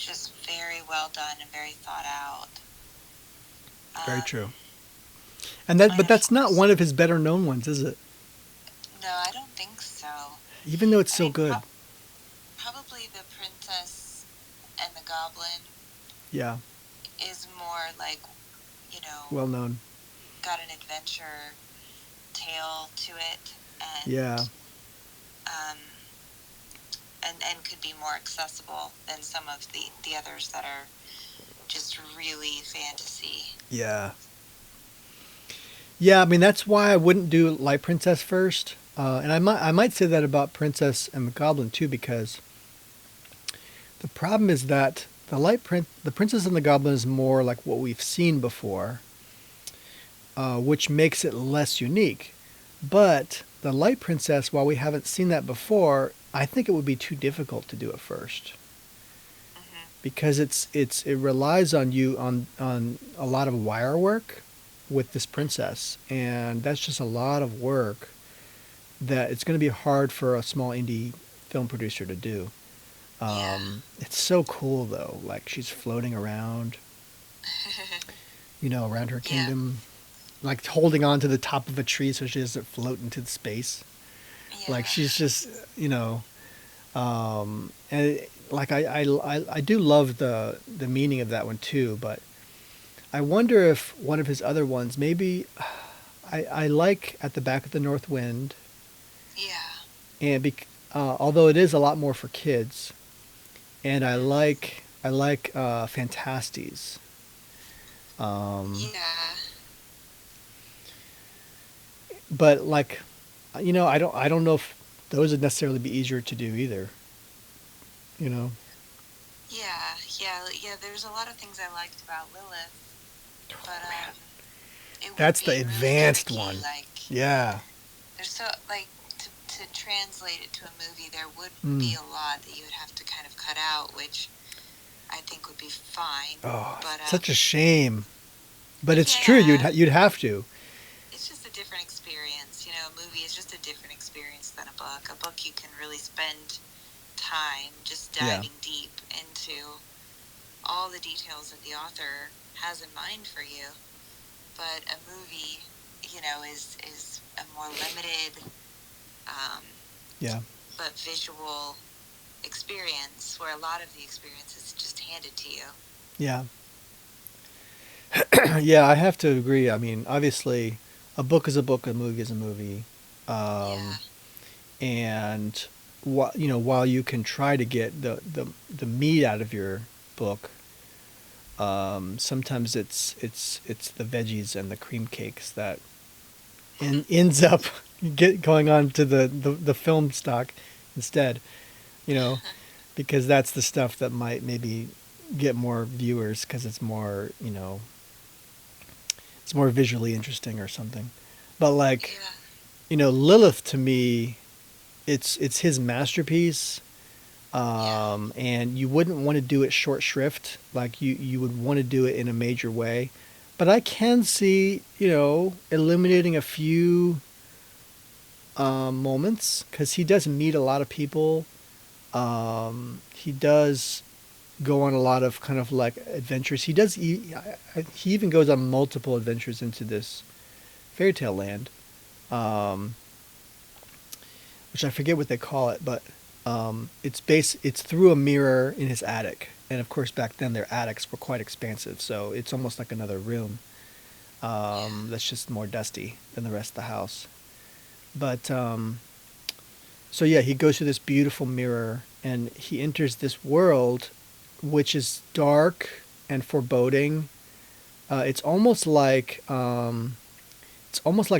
just very well done and very thought out. very Um, true. and But of that's not course, one of his better known ones, is it? no, I don't think so. Even though it's I so mean, good. probably the Princess and the Goblin Yeah, is more like, you know, well known. got an adventure tale to it, Yeah, um, and could be more accessible than some of the others that are just really fantasy. yeah, yeah. I mean, that's why I wouldn't do Light Princess first. And I might say that about Princess and the Goblin too, because the problem is that the Princess and the Goblin is more like what we've seen before, which makes it less unique. But the Light Princess, while we haven't seen that before, I think it would be too difficult to do it first Hmm. because it relies on you on a lot of wire work with this princess, and that's just a lot of work that it's going to be hard for a small indie film producer to do. Yeah. It's so cool though, like she's floating around, around her Yeah. kingdom, like holding on to the top of a tree so she doesn't float into space. Like Yeah. she's just, and like I do love the meaning of that one too, but I wonder if one of his other ones, maybe I like At the Back of the North Wind, Yeah. and although it is a lot more for kids, and I like Fantastes. Um, Yeah. but like, I don't know if those would necessarily be easier to do either. You know, Yeah. Yeah. There's a lot of things I liked about Lilith, but it would that's the be really advanced tricky. one. Like, Yeah. there's so like to translate it to a movie, there would Mm. be a lot that you would have to kind of cut out, which I think would be fine. Oh, But such a shame. But it's true. You'd yeah, you'd have to. it's just a different experience. A movie is just a different experience than a book. A book you can really spend time just Yeah. diving deep into all the details that the author has in mind for you. But a movie, is a more limited, um, Yeah. but visual experience where a lot of the experience is just handed to you. Yeah. Yeah, I have to agree. I mean, obviously, a book is a book, a movie is a movie. Yeah. Um, and while you can try to get the meat out of your book, sometimes it's the veggies and the cream cakes that ends up going on to the film stock instead. You know, because that's the stuff that might maybe get more viewers because it's more visually interesting or something. But like, Yeah. Lilith to me, it's his masterpiece. Yeah. And you wouldn't want to do it short shrift. Like you would want to do it in a major way. But I can see, eliminating a few moments because he does meet a lot of people. He does go on a lot of kind of like adventures. He even goes on multiple adventures into this fairy tale land, um, which I forget what they call it, but it's through a mirror in his attic, and of course back then their attics were quite expansive, so it's almost like another room that's just more dusty than the rest of the house. But so yeah, he goes through this beautiful mirror, and he enters this world, which is dark and foreboding. It's almost like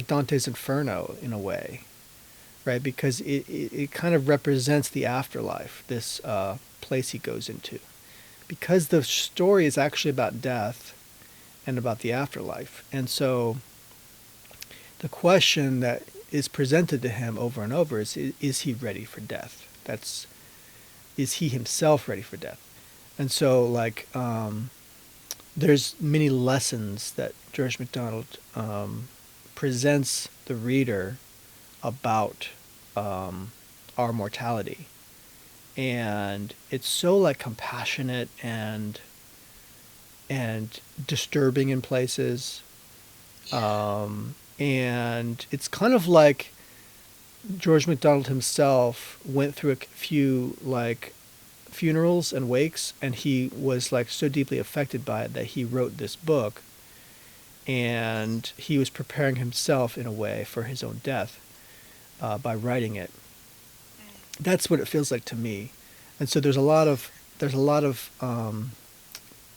Dante's Inferno in a way, right? Because it kind of represents the afterlife, this place he goes into. because the story is actually about death and about the afterlife. And so the question that is presented to him over and over is he ready for death? Is he himself ready for death? And so, like, there's many lessons that George MacDonald presents the reader about our mortality. And it's so, like, compassionate and disturbing in places. And it's kind of like George MacDonald himself went through a few, like, funerals and wakes, and he was, like, so deeply affected by it that he wrote this book, and he was preparing himself in a way for his own death by writing it. That's what it feels like to me. And so there's a lot of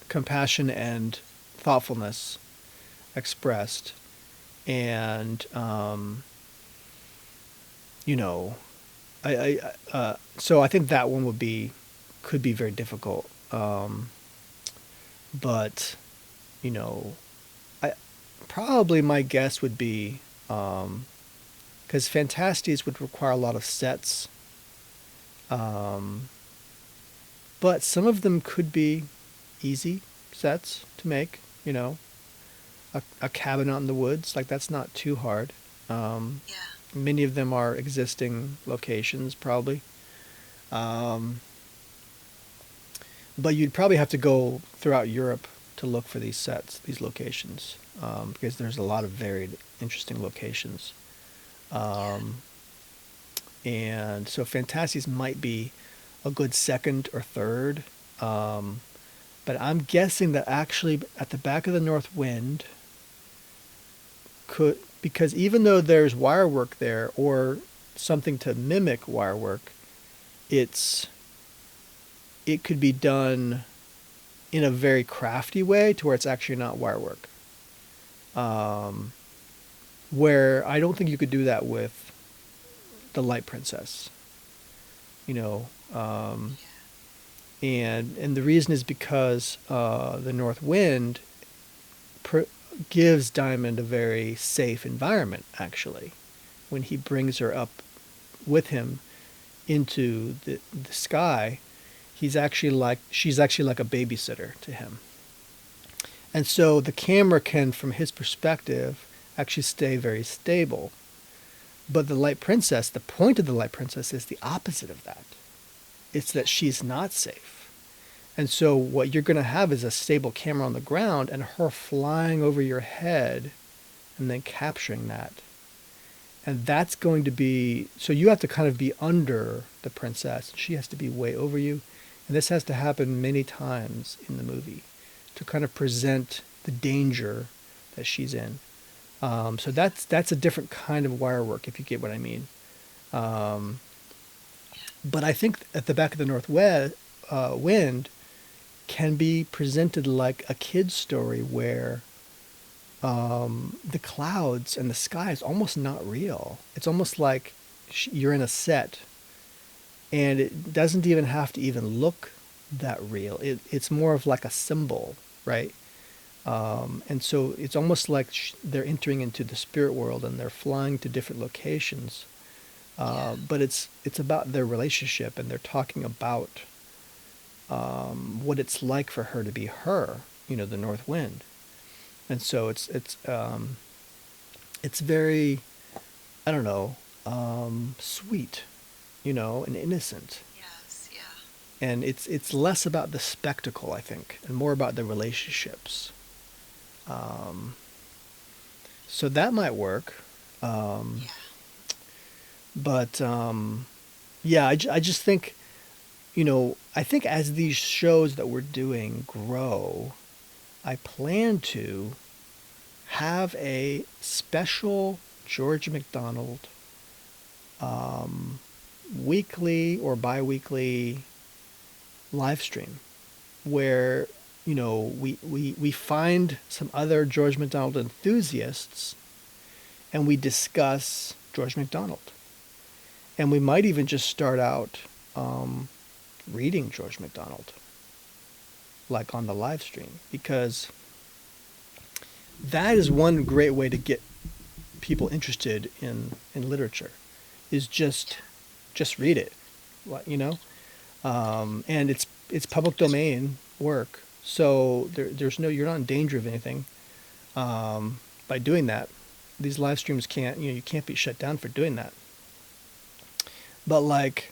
compassion and thoughtfulness expressed, and you know, so I think that one could be very difficult. But you know, I probably my guess would be because Fantastes would require a lot of sets, but some of them could be easy sets to make. You know, a cabin out in the woods, like, that's not too hard. Many of them are existing locations, probably. But you'd probably have to go throughout Europe to look for these sets, these locations, because there's a lot of varied, interesting locations. And so Fantastes might be a good second or third. But I'm guessing that actually at the back of the North Wind because even though there's wire work there or something to mimic wire work, it could be done in a very crafty way to where it's actually not wire work. Where I don't think you could do that with the Light Princess. You know, and the reason is because the North Wind gives Diamond a very safe environment, actually, when he brings her up with him into the sky. She's actually like a babysitter to him. And so the camera can, from his perspective, actually stay very stable. But the Light Princess, the point of the Light Princess is the opposite of that. It's that she's not safe. And so what you're going to have is a stable camera on the ground and her flying over your head and then capturing that. And that's going to be, so you have to kind of be under the princess. She has to be way over you. And this has to happen many times in the movie to kind of present the danger that she's in. So that's a different kind of wire work, if you get what I mean. But I think at the back of the North Wind can be presented like a kid's story where the clouds and the sky is almost not real. It's almost like you're in a set, and it doesn't even have to even look that real. It's more of like a symbol, right? And so it's almost like they're entering into the spirit world and they're flying to different locations. But it's about their relationship, and they're talking about what it's like for her to be her, the North Wind. And so it's very, I don't know, sweet, and innocent. Yes, yeah. And it's less about the spectacle, I think, and more about the relationships. So that might work. But yeah, I just think, I think as these shows that we're doing grow, I plan to have a special George MacDonald weekly or bi-weekly live stream where, we find some other George MacDonald enthusiasts and we discuss George MacDonald. And we might even just start out reading George MacDonald. like on the live stream, because that is one great way to get people interested in literature, is just read it, you know. And it's public domain work, so there's no, you're not in danger of anything by doing that. These live streams can't, you can't be shut down for doing that. But like,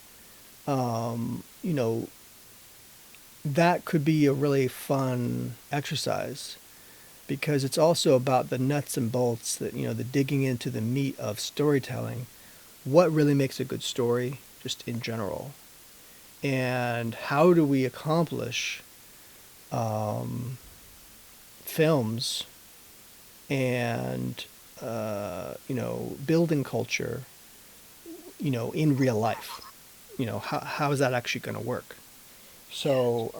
you know, that could be a really fun exercise, because it's also about the nuts and bolts, that, you know, the digging into the meat of storytelling. What really makes a good story, just in general, and how do we accomplish films and you know, building culture, you know, in real life. You know, how is that actually going to work? So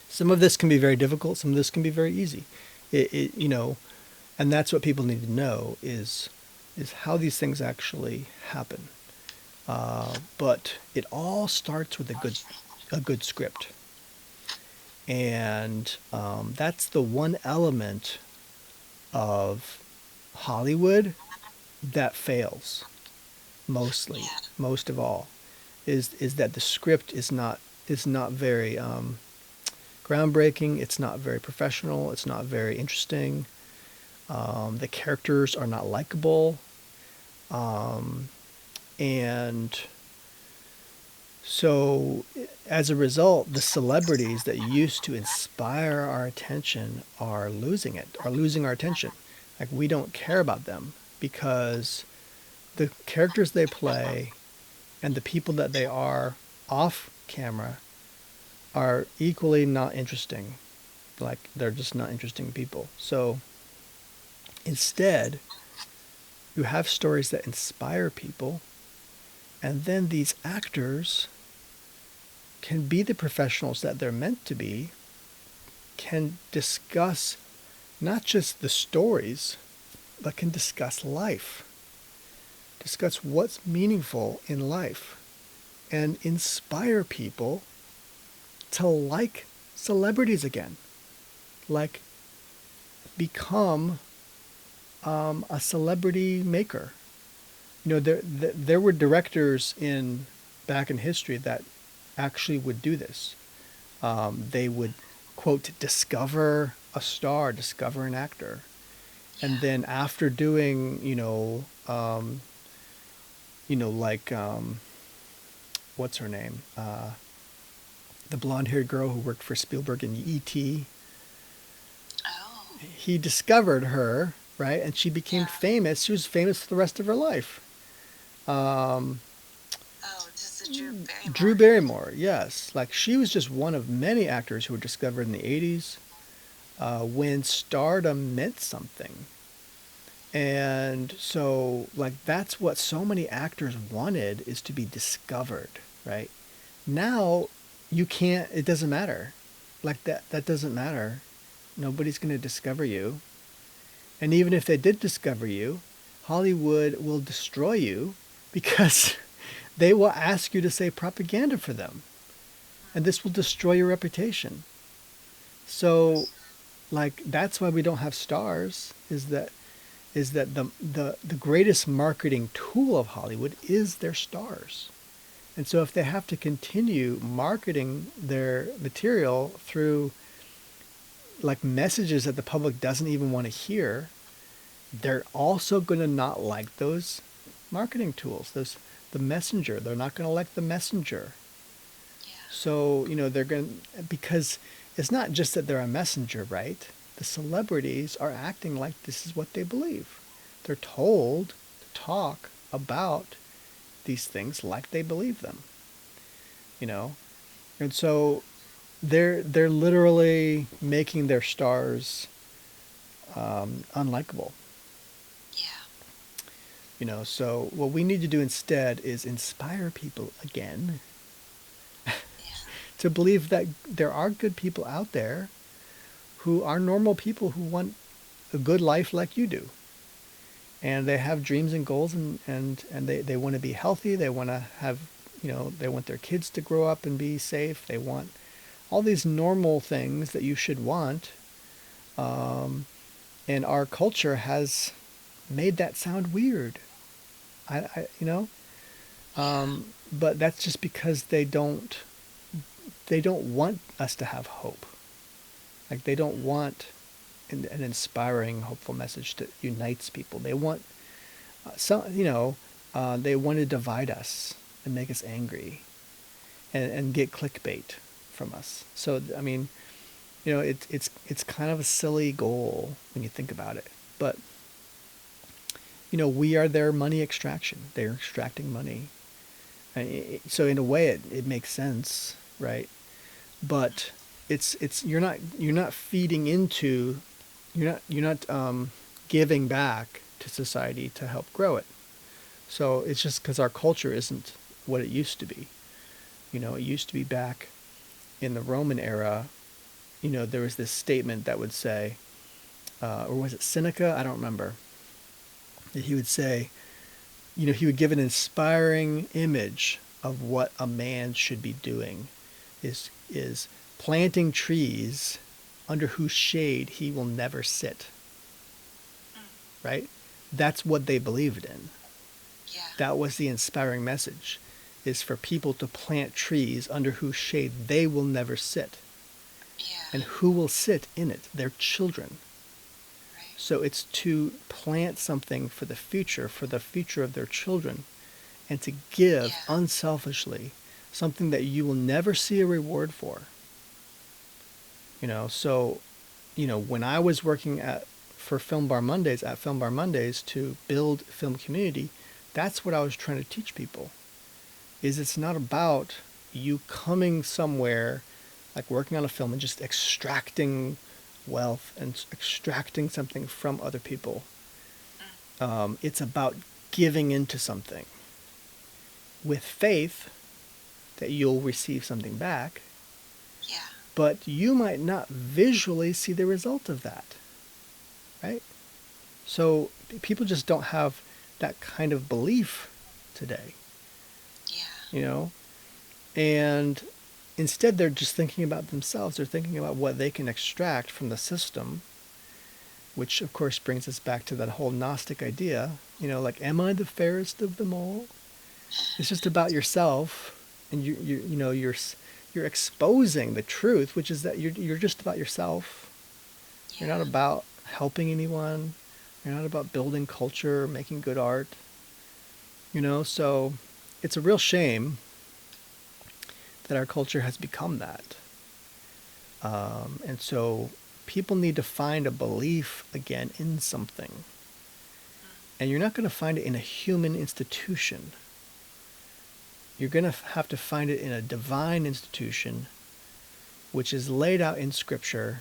some of this can be very difficult, some of this can be very easy. You know, and that's what people need to know, is how these things actually happen. But it all starts with a good script, and that's the one element of Hollywood that fails mostly, most of all, is that the script is not very groundbreaking. It's not very professional. It's not very interesting. The characters are not likable, and so as a result, the celebrities that used to inspire our attention are losing our attention. Like, we don't care about them, because the characters they play and the people that they are off camera are equally not interesting. Like, they're just not interesting people. So instead, you have stories that inspire people, and then these actors can be the professionals that they're meant to be, can discuss not just the stories, but can discuss life, discuss what's meaningful in life, and inspire people to like celebrities again, like become a celebrity maker. You know, there were directors back in history that actually would do this. They would, quote, discover a star, discover an actor, and then after doing, like, what's her name? The blonde-haired girl who worked for Spielberg in E.T. Oh. He discovered her, right, and she became famous. She was famous for the rest of her life. This is Drew Barrymore. Drew Barrymore, yes. Like, she was just one of many actors who were discovered in the 80s when stardom meant something. And so, like, that's what so many actors wanted, is to be discovered, right? Now, you can't, it doesn't matter. Like, that doesn't matter. Nobody's going to discover you. And even if they did discover you, Hollywood will destroy you, because they will ask you to say propaganda for them. And this will destroy your reputation. So, like, that's why we don't have stars, is that the greatest marketing tool of Hollywood is their stars. And so if they have to continue marketing their material through, like, messages that the public doesn't even want to hear, they're also going to not like those marketing tools, the messenger. They're not going to like the messenger. Yeah. So, you know, they're going to, because it's not just that they're a messenger, right? The celebrities are acting like this is what they believe. They're told to talk about these things like they believe them, you know? And so they're literally making their stars unlikable. Yeah. You know, so what we need to do instead is inspire people again to believe that there are good people out there who are normal people who want a good life like you do. And they have dreams and goals, and they want to be healthy. They want to have, you know, they want their kids to grow up and be safe. They want all these normal things that you should want. And our culture has made that sound weird. You know, but that's just because they don't want us to have hope. Like they don't want an inspiring, hopeful message that unites people. They want they want to divide us and make us angry, and get clickbait from us. So I mean, it's kind of a silly goal when you think about it. But we are their money extraction. They're extracting money. So in a way, it makes sense, right? But you're not feeding into, you're not giving back to society to help grow it. So it's just because our culture isn't what it used to be. It used to be back in the Roman era. There was this statement that would say, or was it Seneca? I don't remember. That he would say, he would give an inspiring image of what a man should be doing, is planting trees under whose shade he will never sit. Right? That's what they believed in. Yeah. That was the inspiring message, is for people to plant trees under whose shade they will never sit. Yeah. And who will sit in it? Their children. Right. So it's to plant something for the future of their children, and to give unselfishly something that you will never see a reward for. So, when I was working at Film Bar Mondays to build film community, that's what I was trying to teach people. Is it's not about you coming somewhere, like working on a film and just extracting wealth and extracting something from other people. It's about giving into something with faith that you'll receive something back. Yeah. But you might not visually see the result of that, right? So people just don't have that kind of belief today. Yeah. And instead they're just thinking about themselves. They're thinking about what they can extract from the system, which of course brings us back to that whole Gnostic idea, like, am I the fairest of them all? It's just about yourself, and you're exposing the truth, which is that you're just about yourself. Yeah. You're not about helping anyone. You're not about building culture, making good art. So it's a real shame that our culture has become that. And so people need to find a belief again in something. And you're not going to find it in a human institution. You're going to have to find it in a divine institution, which is laid out in Scripture.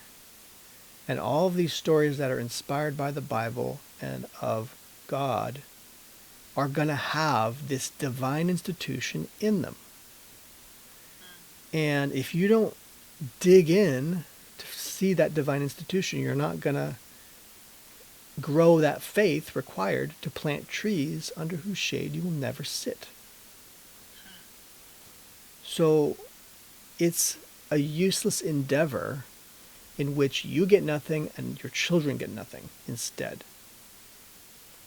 And all of these stories that are inspired by the Bible and of God are going to have this divine institution in them. And if you don't dig in to see that divine institution, you're not going to grow that faith required to plant trees under whose shade you will never sit. So it's a useless endeavor in which you get nothing and your children get nothing instead.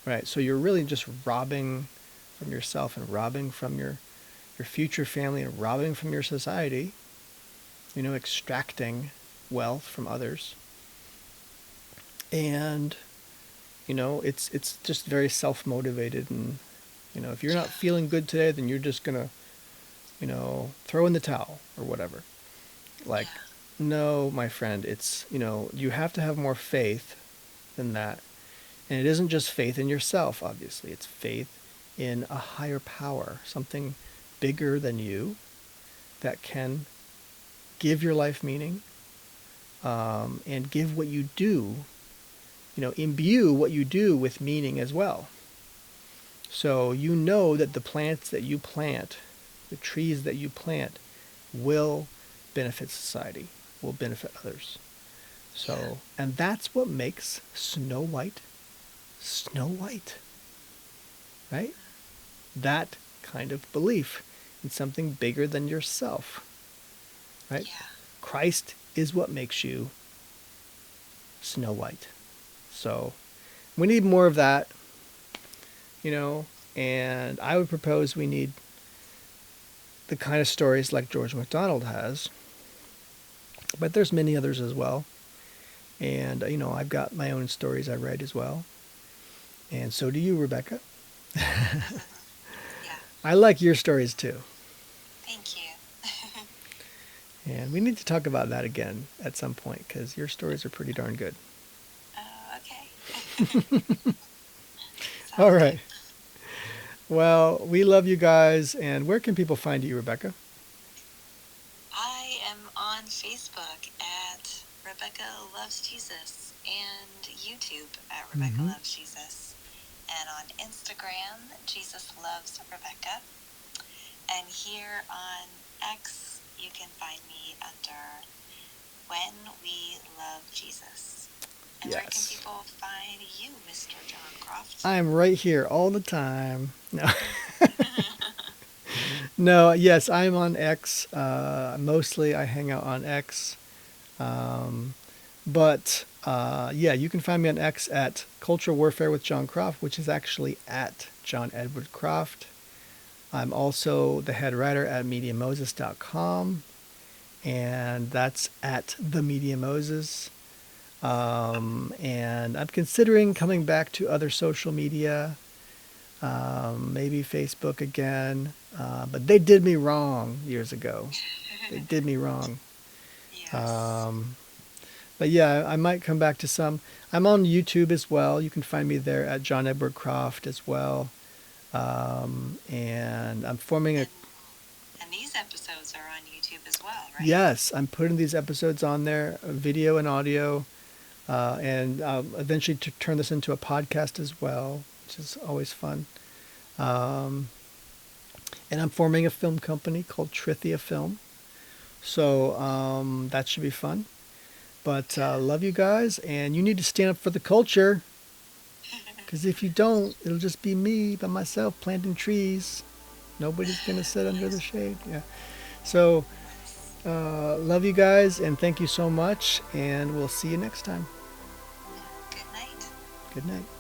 Right? So you're really just robbing from yourself and robbing from your future family and robbing from your society, extracting wealth from others. And, it's just very self-motivated. And, if you're not feeling good today, then you're just going to, throw in the towel or whatever. Like, no, my friend, it's, you have to have more faith than that. And it isn't just faith in yourself, obviously. It's faith in a higher power, something bigger than you that can give your life meaning, and give what you do, imbue what you do with meaning as well. So that the plants that you plant, the trees that you plant, will benefit society, will benefit others. So, and that's what makes Snow White, right? That kind of belief in something bigger than yourself, right? Yeah. Of Christ is what makes you Snow White. So we need more of that, and I would propose we need the kind of stories like George MacDonald has, but there's many others as well. And, I've got my own stories I read as well. And so do you, Rebecca. Yeah. I like your stories too. Thank you. And we need to talk about that again at some point because your stories are pretty darn good. Okay. All right. Well, we love you guys. And where can people find you, Rebecca? I am on Facebook at Rebecca Loves Jesus and YouTube at Rebecca Loves Jesus. And on Instagram, Jesus Loves Rebecca. And here on X, you can find me under When We Love Jesus. And where can people find you, Mr. Jon Croft? I'm right here all the time. No. No, yes, I'm on X. Mostly I hang out on X. But yeah, you can find me on X at Culture Warfare with Jon Croft, which is actually at John Edward Croft. I'm also the head writer at MediaMoses.com, and that's at the Media Moses. And I'm considering coming back to other social media, maybe Facebook again, but they did me wrong years ago. They did me wrong. Yes. But yeah, I might come back to some. I'm on YouTube as well. You can find me there at John Edward Croft as well. And I'm forming a... And these episodes are on YouTube as well, right? Yes, I'm putting these episodes on there, video and audio, and eventually to turn this into a podcast as well, which is always fun. And I'm forming a film company called Trithia Film. So that should be fun. But love you guys, and you need to stand up for the culture. Because if you don't, it'll just be me by myself planting trees. Nobody's going to sit under the shade. Yeah. So, love you guys, and thank you so much, and we'll see you next time. Good night. Good night.